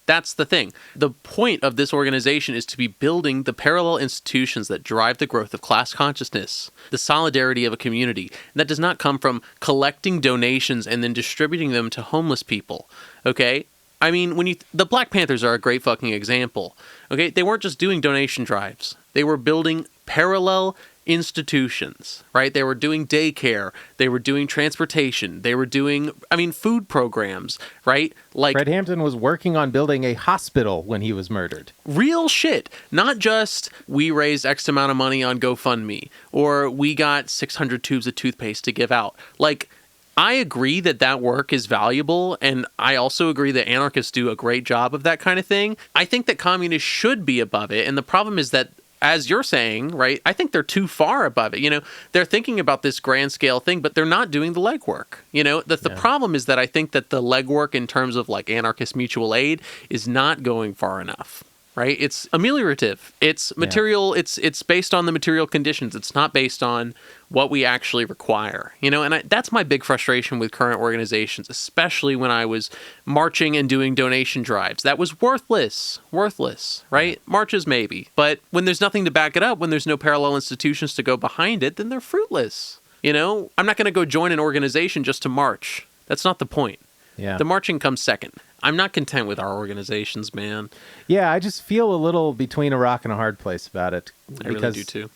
That's the thing. The point of this organization is to be building the parallel institutions that drive the growth of class consciousness, the solidarity of a community. And that does not come from collecting donations and then distributing them to homeless people. Okay? I mean, the Black Panthers are a great fucking example. Okay? They weren't just doing donation drives. They were building parallel institutions, right? They were doing daycare, they were doing transportation, they were doing, food programs, right? Like, Fred Hampton was working on building a hospital when he was murdered. Real shit. Not just, we raised X amount of money on GoFundMe, or we got 600 tubes of toothpaste to give out. Like, I agree that work is valuable, and I also agree that anarchists do a great job of that kind of thing. I think that communists should be above it, and the problem is that, as you're saying, right, I think they're too far above it. They're thinking about this grand scale thing, but they're not doing the legwork. The problem is that I think that the legwork in terms of like anarchist mutual aid is not going far enough, right? It's ameliorative. It's material. It's based on the material conditions. It's not based on what we actually require, and that's my big frustration with current organizations, especially when I was marching and doing donation drives. That was worthless, right? Marches maybe, but when there's nothing to back it up, when there's no parallel institutions to go behind it, then they're fruitless. I'm not going to go join an organization just to march. That's not the point. Yeah. The marching comes second. I'm not content with our organizations, man. Yeah, I just feel a little between a rock and a hard place about it. I really do too.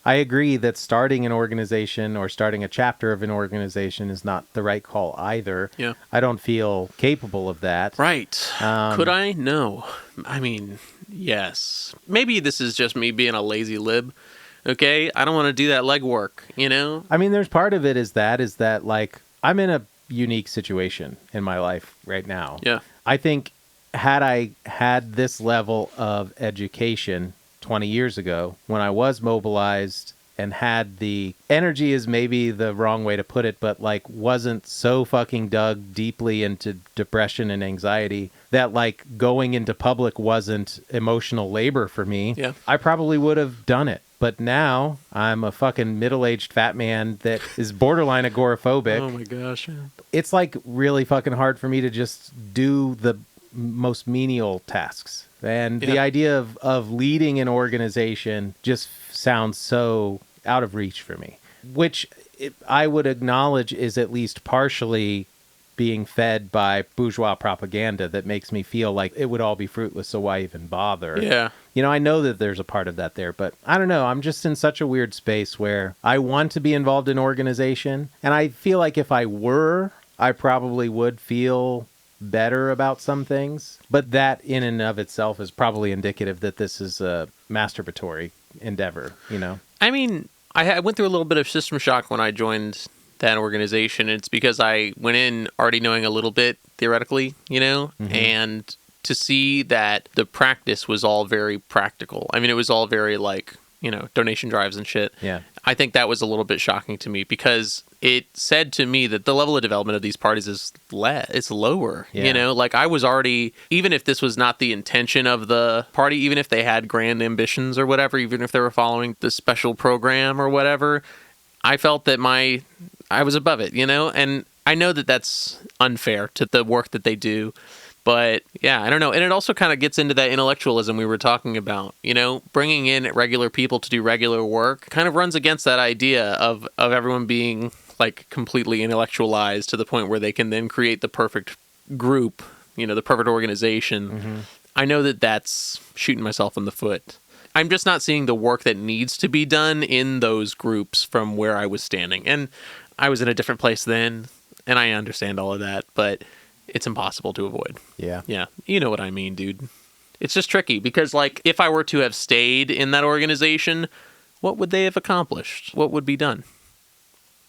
I agree that starting an organization or starting a chapter of an organization is not the right call either. Yeah. I don't feel capable of that. Right. Could I? No. Yes. Maybe this is just me being a lazy lib. Okay? I don't want to do that legwork, There's part of it is that like I'm in a unique situation in my life right now. Yeah. I think had I had this level of education 20 years ago, when I was mobilized and had the energy is maybe the wrong way to put it, but like wasn't so fucking dug deeply into depression and anxiety that like going into public wasn't emotional labor for me, I probably would have done it. But now I'm a fucking middle-aged fat man that is borderline agoraphobic. Oh my gosh. Man. It's like really fucking hard for me to just do the most menial tasks. And the idea of leading an organization just sounds so out of reach for me, which I would acknowledge is at least partially being fed by bourgeois propaganda that makes me feel like it would all be fruitless, so why even bother? Yeah. I know that there's a part of that there, but I don't know. I'm just in such a weird space where I want to be involved in organization, and I feel like if I were, I probably would feel better about some things, but that in and of itself is probably indicative that this is a masturbatory endeavor, I went through a little bit of system shock when I joined that organization. It's because I went in already knowing a little bit theoretically, and to see that the practice was all very practical. It was all very like, donation drives and shit. Yeah. I think that was a little bit shocking to me because it said to me that the level of development of these parties is it's lower. Like I was already, even if this was not the intention of the party, even if they had grand ambitions or whatever, even if they were following the special program or whatever, I felt that I was above it, and I know that that's unfair to the work that they do. But yeah, I don't know. And it also kind of gets into that intellectualism we were talking about. Bringing in regular people to do regular work kind of runs against that idea of everyone being like completely intellectualized to the point where they can then create the perfect group, the perfect organization. Mm-hmm. I know that that's shooting myself in the foot. I'm just not seeing the work that needs to be done in those groups from where I was standing. And I was in a different place then, and I understand all of that, but it's impossible to avoid. Yeah. Yeah. You know what I mean, dude. It's just tricky because, like, if I were to have stayed in that organization, what would they have accomplished? What would be done?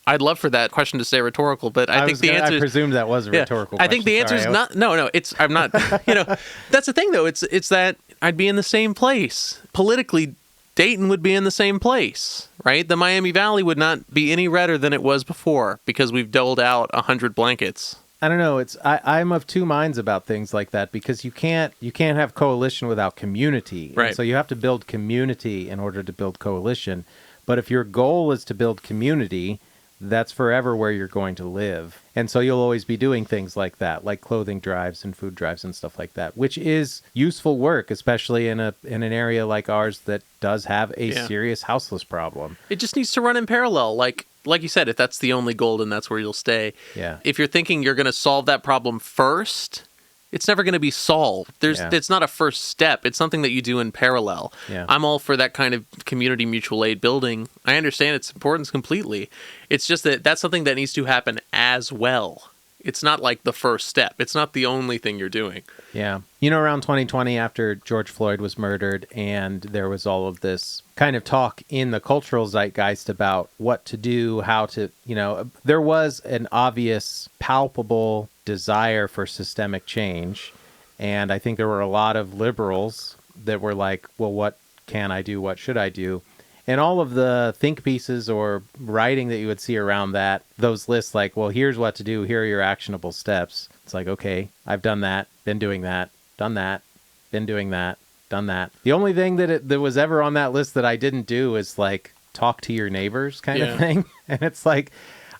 I'd love for that question to stay rhetorical, but I think the answer. I presumed that was a rhetorical question. I think the answer is not. No. I'm not. That's the thing, though. It's that I'd be in the same place politically. Dayton would be in the same place, right? The Miami Valley would not be any redder than it was before because we've doled out 100 blankets. I don't know. I'm of two minds about things like that because you can't have coalition without community. Right. And so you have to build community in order to build coalition. But if your goal is to build community, that's forever where you're going to live. And so you'll always be doing things like that, like clothing drives and food drives and stuff like that, which is useful work, especially in an area like ours that does have a serious houseless problem. It just needs to run in parallel. Like you said, if that's the only goal, then that's where you'll stay. Yeah. If you're thinking you're going to solve that problem first, it's never going to be solved. It's not a first step. It's something that you do in parallel. Yeah. I'm all for that kind of community mutual aid building. I understand its importance completely. It's just that that's something that needs to happen as well. It's not like the first step. It's not the only thing you're doing. Yeah. Around 2020, after George Floyd was murdered, and there was all of this kind of talk in the cultural zeitgeist about what to do, how to, there was an obvious, palpable desire for systemic change. And I think there were a lot of liberals that were like, well, what can I do? What should I do? And all of the think pieces or writing that you would see around that, those lists like, well, here's what to do. Here are your actionable steps. It's like, okay, I've done that, been doing that, done that, been doing that, done that. The only thing that was ever on that list that I didn't do is like talk to your neighbors kind of thing. And it's like,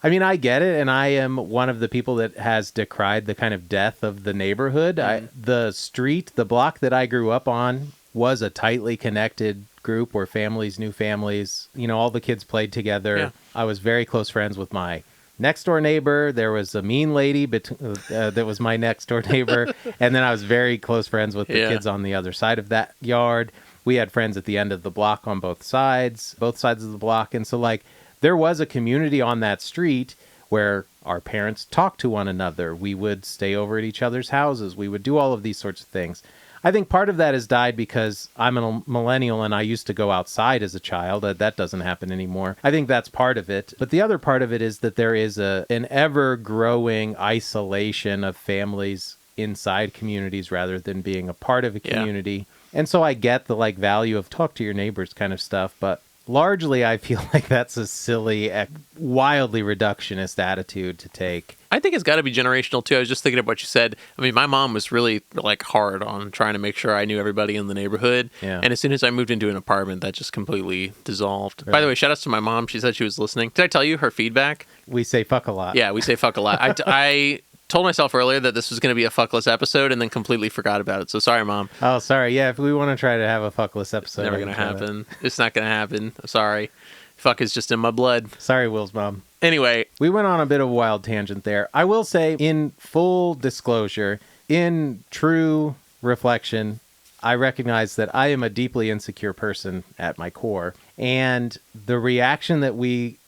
I mean, I get it. And I am one of the people that has decried the kind of death of the neighborhood. The block that I grew up on was a tightly connected group where families knew families. All the kids played together. Yeah. I was very close friends with my next door neighbor. There was a mean lady that was my next door neighbor. And then I was very close friends with the kids on the other side of that yard. We had friends at the end of the block on both sides of the block. And so like there was a community on that street where our parents talked to one another. We would stay over at each other's houses. We would do all of these sorts of things. I think part of that has died because I'm a millennial and I used to go outside as a child. That doesn't happen anymore. I think that's part of it. But the other part of it is that there is an ever-growing isolation of families inside communities rather than being a part of a community. And so I get the value of talk to your neighbors kind of stuff, but largely I feel like that's a silly, wildly reductionist attitude to take. I think it's got to be generational too. I was just thinking of what you said. I mean, my mom was really hard on trying to make sure I knew everybody in the neighborhood. Yeah. And as soon as I moved into an apartment, that just completely dissolved. Right. By the way, shout outs to my mom. She said she was listening. Did I tell you her feedback? We say fuck a lot. Yeah, we say fuck a lot. I told myself earlier that this was going to be a fuckless episode and then completely forgot about it. So sorry, Mom. Oh, sorry. Yeah, if we want to try to have a fuckless episode. Never going to happen. It's not going to happen. I'm sorry. Fuck is just in my blood. Sorry, Will's mom. Anyway. We went on a bit of a wild tangent there. I will say, in full disclosure, in true reflection, I recognize that I am a deeply insecure person at my core. And the reaction that we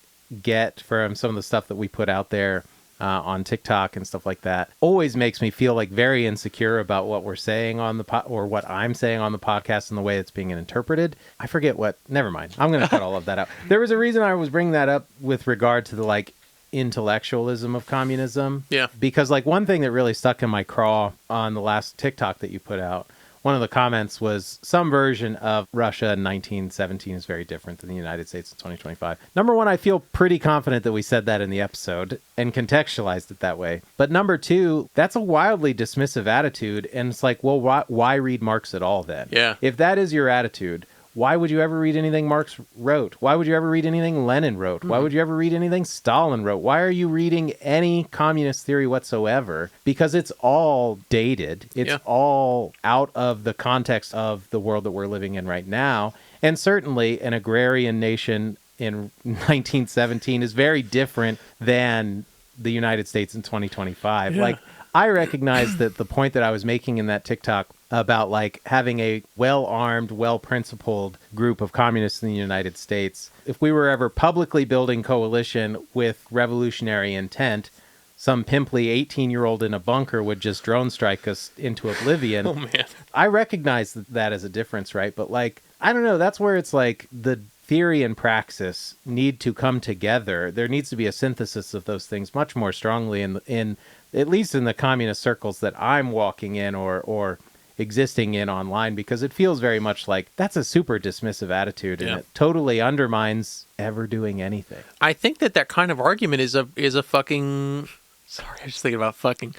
get from some of the stuff that we put out there on TikTok and stuff like that always makes me feel very insecure about what we're saying on the or what I'm saying on the podcast and the way it's being interpreted. I forget what. Never mind. I'm going to cut all of that out. There was a reason I was bringing that up with regard to the intellectualism of communism. Yeah. Because one thing that really stuck in my craw on the last TikTok that you put out, one of the comments was some version of Russia in 1917 is very different than the United States in 2025. Number one, I feel pretty confident that we said that in the episode and contextualized it that way. But number two, that's a wildly dismissive attitude. And it's well, why read Marx at all then? Yeah. If that is your attitude, why would you ever read anything Marx wrote? Why would you ever read anything Lenin wrote? Why would you ever read anything Stalin wrote? Why are you reading any communist theory whatsoever? Because it's all dated. It's all out of the context of the world that we're living in right now. And certainly an agrarian nation in 1917 is very different than the United States in 2025. Like, I recognize that the point that I was making in that TikTok about like having a well-armed, well-principled group of communists in the United States, if we were ever publicly building coalition with revolutionary intent, some pimply 18-year-old in a bunker would just drone strike us into oblivion. Oh, man. I recognize that as a difference, right? But like, I don't know, that's where it's like the theory and praxis need to come together. There needs to be a synthesis of those things much more strongly in at least in the communist circles that I'm walking in or existing in online, because it feels very much like that's a super dismissive attitude, and it totally undermines ever doing anything. I think that kind of argument is a fucking... Sorry, I was just thinking about fucking.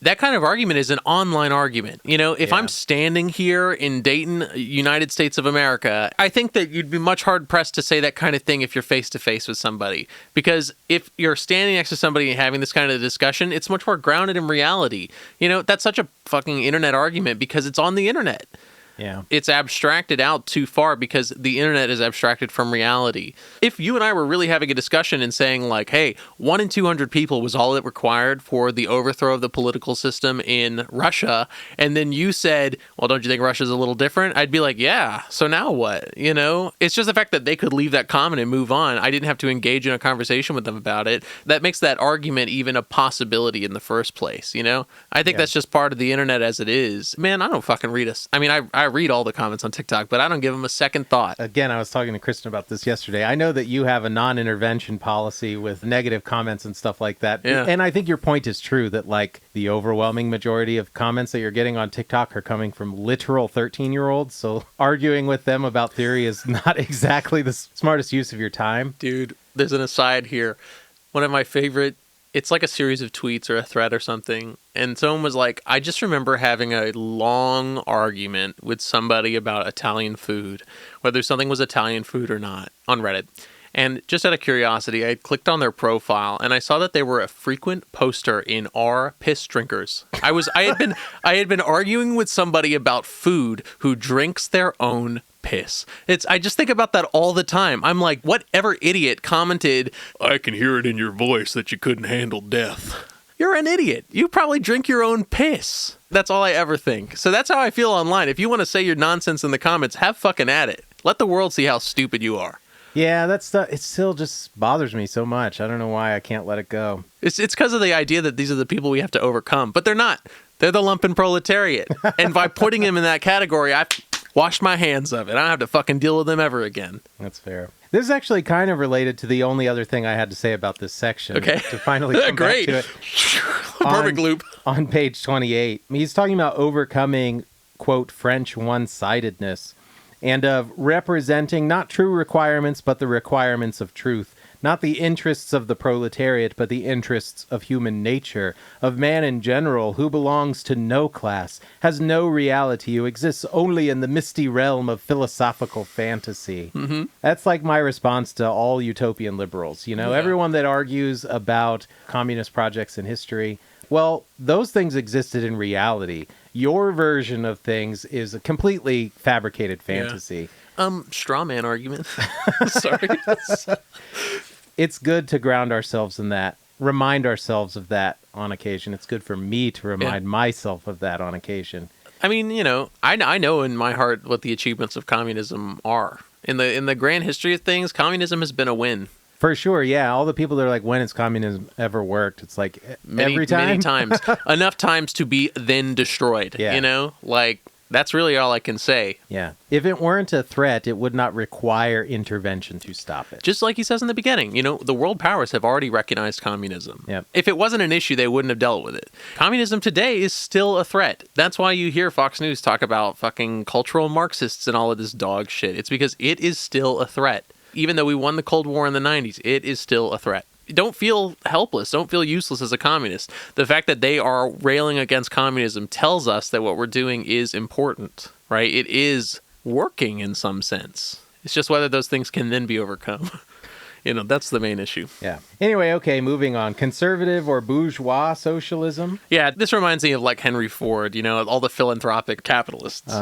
That kind of argument is an online argument. You know, if I'm standing here in Dayton, United States of America, I think that you'd be much hard pressed to say that kind of thing if you're face to face with somebody. Because if you're standing next to somebody and having this kind of discussion, it's much more grounded in reality. You know, that's such a fucking internet argument because it's on the internet. Yeah. It's abstracted out too far because the internet is abstracted from reality. If you and I were really having a discussion and saying like, hey, 1 in 200 people was all it required for the overthrow of the political system in Russia, and then you said, well, don't you think Russia's a little different? I'd be like, yeah, so now what? You know, it's just the fact that they could leave that comment and move on. I didn't have to engage in a conversation with them about it. That makes that argument even a possibility in the first place, you know? I think that's just part of the internet as it is. Man, I don't fucking read us. I mean, I read all the comments on TikTok, but I don't give them a second thought. Again, I was talking to Kristen about this yesterday. I know that you have a non-intervention policy with negative comments and stuff like that. Yeah. And I think your point is true that like the overwhelming majority of comments that you're getting on TikTok are coming from literal 13-year-olds. So arguing with them about theory is not exactly the smartest use of your time. Dude, there's an aside here. One of my favorite, it's like a series of tweets or a thread or something. And someone was like, I just remember having a long argument with somebody about Italian food, whether something was Italian food or not, on Reddit. And just out of curiosity, I clicked on their profile and I saw that they were a frequent poster in R Piss Drinkers. I had been arguing with somebody about food who drinks their own piss. I just think about that all the time. I'm like, whatever idiot commented, I can hear it in your voice that you couldn't handle death. You're an idiot. You probably drink your own piss. That's all I ever think. So that's how I feel online. If you want to say your nonsense in the comments, have fucking at it. Let the world see how stupid you are. Yeah, that stuff, it still just bothers me so much. I don't know why I can't let it go. It's because of the idea that these are the people we have to overcome, but they're not. They're the lumpen proletariat. And by putting them in that category, I've washed my hands of it. I don't have to fucking deal with them ever again. That's fair. This is actually kind of related to the only other thing I had to say about this section. Okay. To finally come back to it. Perfect loop. On page 28, he's talking about overcoming, quote, French one-sidedness, and of representing not true requirements, but the requirements of truth. Not the interests of the proletariat, but the interests of human nature, of man in general, who belongs to no class, has no reality, who exists only in the misty realm of philosophical fantasy. Mm-hmm. That's like my response to all utopian liberals. You know, everyone that argues about communist projects in history, well, those things existed in reality. Your version of things is a completely fabricated fantasy. Straw man argument. Sorry. It's good to ground ourselves in that, remind ourselves of that on occasion. It's good for me to remind myself of that on occasion. I mean, you know, I know in my heart what the achievements of communism are. In the grand history of things, communism has been a win. For sure, yeah. All the people that are like, when has communism ever worked? It's like every time. Many times. Enough times to be then destroyed, you know? Like, that's really all I can say. Yeah. If it weren't a threat, it would not require intervention to stop it. Just like he says in the beginning, you know, the world powers have already recognized communism. Yep. If it wasn't an issue, they wouldn't have dealt with it. Communism today is still a threat. That's why you hear Fox News talk about fucking cultural Marxists and all of this dog shit. It's because it is still a threat. Even though we won the Cold War in the 90s, it is still a threat. Don't feel helpless. Don't feel useless as a communist. The fact that they are railing against communism tells us that what we're doing is important, right? It is working in some sense. It's just whether those things can then be overcome. That's the main issue. Yeah. Anyway, okay, moving on. Conservative or bourgeois socialism? Yeah, this reminds me of like Henry Ford, all the philanthropic capitalists.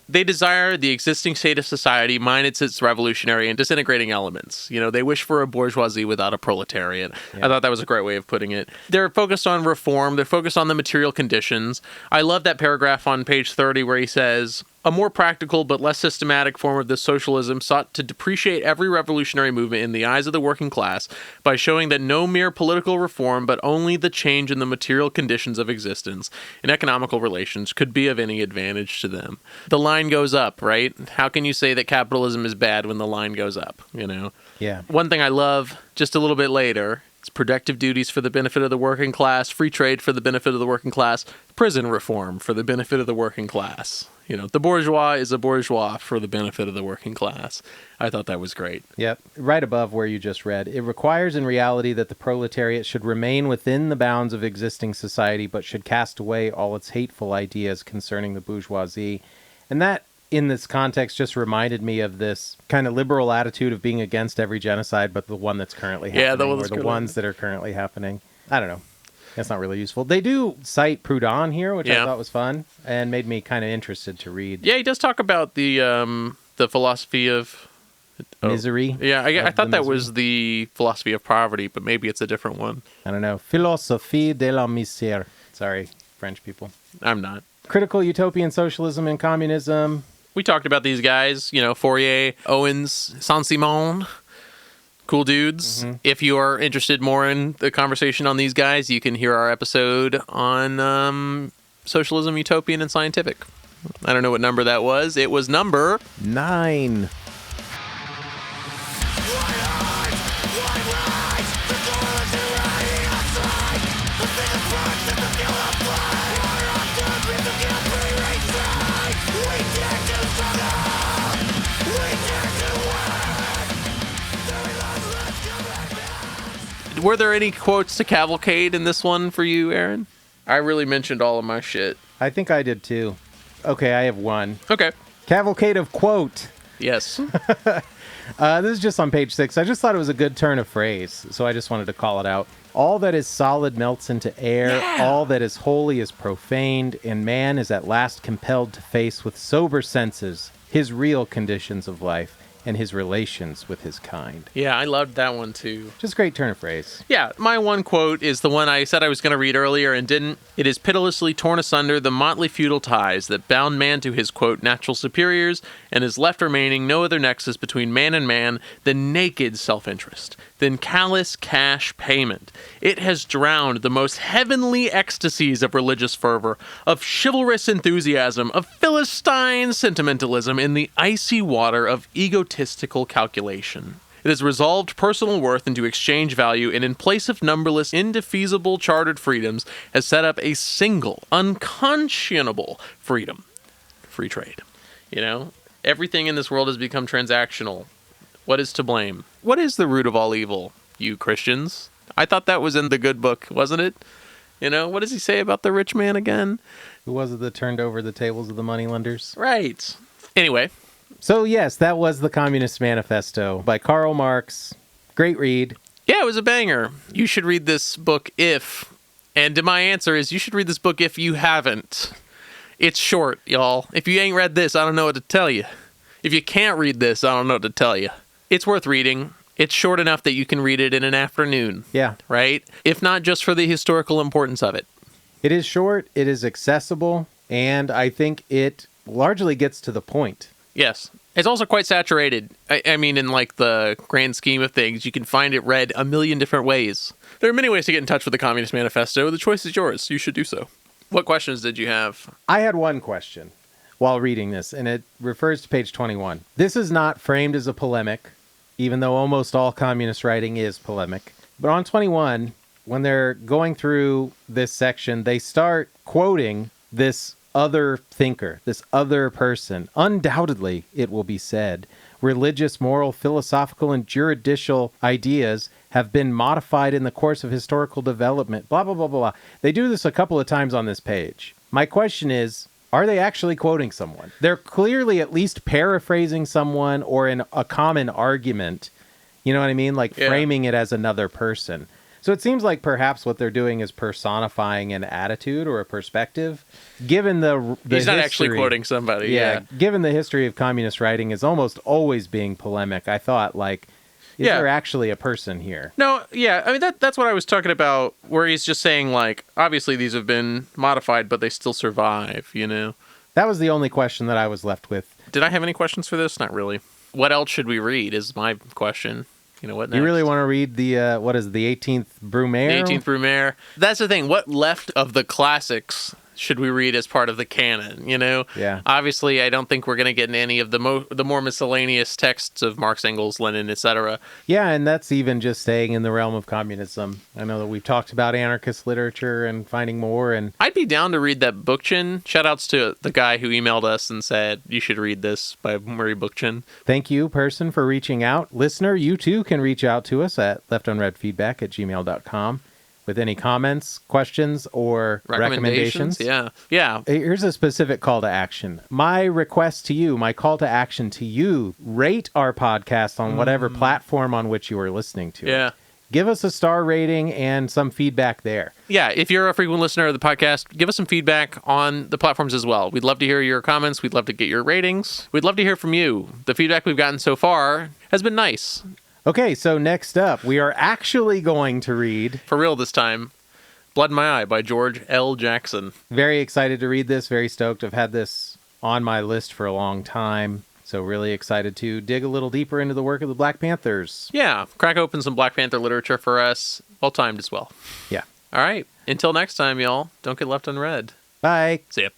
They desire the existing state of society minus its revolutionary and disintegrating elements. They wish for a bourgeoisie without a proletariat. Yeah. I thought that was a great way of putting it. They're focused on reform. They're focused on the material conditions. I love that paragraph on page 30 where he says, a more practical but less systematic form of this socialism sought to depreciate every revolutionary movement in the eyes of the working class by showing that no mere political reform, but only the change in the material conditions of existence in economical relations could be of any advantage to them. The line goes up, right? How can you say that capitalism is bad when the line goes up, Yeah. One thing I love, just a little bit later, it's productive duties for the benefit of the working class, free trade for the benefit of the working class, prison reform for the benefit of the working class. The bourgeois is a bourgeois for the benefit of the working class. I thought that was great. Yep. Right above where you just read. It requires in reality that the proletariat should remain within the bounds of existing society, but should cast away all its hateful ideas concerning the bourgeoisie. And that, in this context, just reminded me of this kind of liberal attitude of being against every genocide, but the one that's currently happening, or the ones that are currently happening. I don't know. That's not really useful. They do cite Proudhon here, which I thought was fun and made me kind of interested to read. Yeah, he does talk about the philosophy of misery. Yeah, I thought that was the philosophy of poverty, but maybe it's a different one. I don't know. Philosophie de la misère. Sorry, French people. I'm not. Critical utopian socialism and communism. We talked about these guys, Fourier, Owens, Saint-Simon. Cool dudes. Mm-hmm. If you are interested more in the conversation on these guys, you can hear our episode on socialism, utopian, and scientific. I don't know what number that was. It was number 9. Were there any quotes to cavalcade in this one for you, Aaron? I really mentioned all of my shit. I think I did too. Okay, I have one. Okay. Cavalcade of quote. Yes. This is just on page 6. I just thought it was a good turn of phrase, so I just wanted to call it out. All that is solid melts into air. Yeah. All that is holy is profaned, and man is at last compelled to face with sober senses his real conditions of life and his relations with his kind. Yeah, I loved that one too. Just great turn of phrase. Yeah, my one quote is the one I said I was going to read earlier and didn't. It is pitilessly torn asunder the motley feudal ties that bound man to his, quote, natural superiors, and is left remaining no other nexus between man and man than naked self-interest, than callous cash payment. It has drowned the most heavenly ecstasies of religious fervor, of chivalrous enthusiasm, of Philistine sentimentalism in the icy water of egotistical calculation. It has resolved personal worth into exchange value, and in place of numberless indefeasible chartered freedoms, has set up a single, unconscionable freedom. Free trade. Everything in this world has become transactional. What is to blame? What is the root of all evil, you Christians? I thought that was in the good book, wasn't it? What does he say about the rich man again? Who was it that turned over the tables of the moneylenders? Right. Anyway. So, yes, that was the Communist Manifesto by Karl Marx. Great read. Yeah, it was a banger. You should read this book if... And my answer is you should read this book if you haven't. It's short, y'all. If you ain't read this, I don't know what to tell you. If you can't read this, I don't know what to tell you. It's worth reading. It's short enough that you can read it in an afternoon. Yeah. Right? If not just for the historical importance of it. It is short, it is accessible, and I think it largely gets to the point. Yes. It's also quite saturated. I mean, in like the grand scheme of things, you can find it read a million different ways. There are many ways to get in touch with the Communist Manifesto. The choice is yours. You should do so. What questions did you have? I had one question while reading this, and it refers to page 21. This is not framed as a polemic, even though almost all communist writing is polemic. But on 21, when they're going through this section, they start quoting this other thinker, this other person. Undoubtedly, it will be said, religious, moral, philosophical, and juridical ideas have been modified in the course of historical development, blah, blah, blah, blah, blah. They do this a couple of times on this page. My question is, Are they actually quoting someone? They're clearly at least paraphrasing someone or in a common argument. You know what I mean? Like framing it as another person. So it seems like perhaps what they're doing is personifying an attitude or a perspective. Given the He's not history, actually quoting somebody. Yeah. Given the history of communist writing is almost always being polemic, I thought, like, is there actually a person here? No, yeah. I mean, that's what I was talking about, where he's just saying, like, obviously these have been modified, but they still survive, you know? That was the only question that I was left with. Did I have any questions for this? Not really. What else should we read is my question. You know, what next? You really want to read the, what is it, the 18th Brumaire? The 18th Brumaire. That's the thing. What left of the classics should we read as part of the canon, you know? Yeah. Obviously, I don't think we're going to get into any of the more miscellaneous texts of Marx, Engels, Lenin, etc. Yeah, and that's even just staying in the realm of communism. I know that we've talked about anarchist literature and finding more, and I'd be down to read that Bookchin. Shoutouts to the guy who emailed us and said, you should read this by Murray Bookchin. Thank you, person, for reaching out. Listener, you too can reach out to us at leftunreadfeedback@gmail.com. with any comments, questions, or recommendations. Yeah. Here's a specific call to action. My request to you, my call to action to you, rate our podcast on whatever platform on which you are listening to it. Give us a star rating and some feedback there. Yeah, if you're a frequent listener of the podcast, give us some feedback on the platforms as well. We'd love to hear your comments. We'd love to get your ratings. We'd love to hear from you. The feedback we've gotten so far has been nice. Okay, so next up, we are actually going to read... For real this time, Blood in My Eye by George L. Jackson. Very excited to read this, very stoked. I've had this on my list for a long time, so really excited to dig a little deeper into the work of the Black Panthers. Yeah, crack open some Black Panther literature for us. Well timed as well. Yeah. All right, until next time, y'all, don't get left unread. Bye. See ya.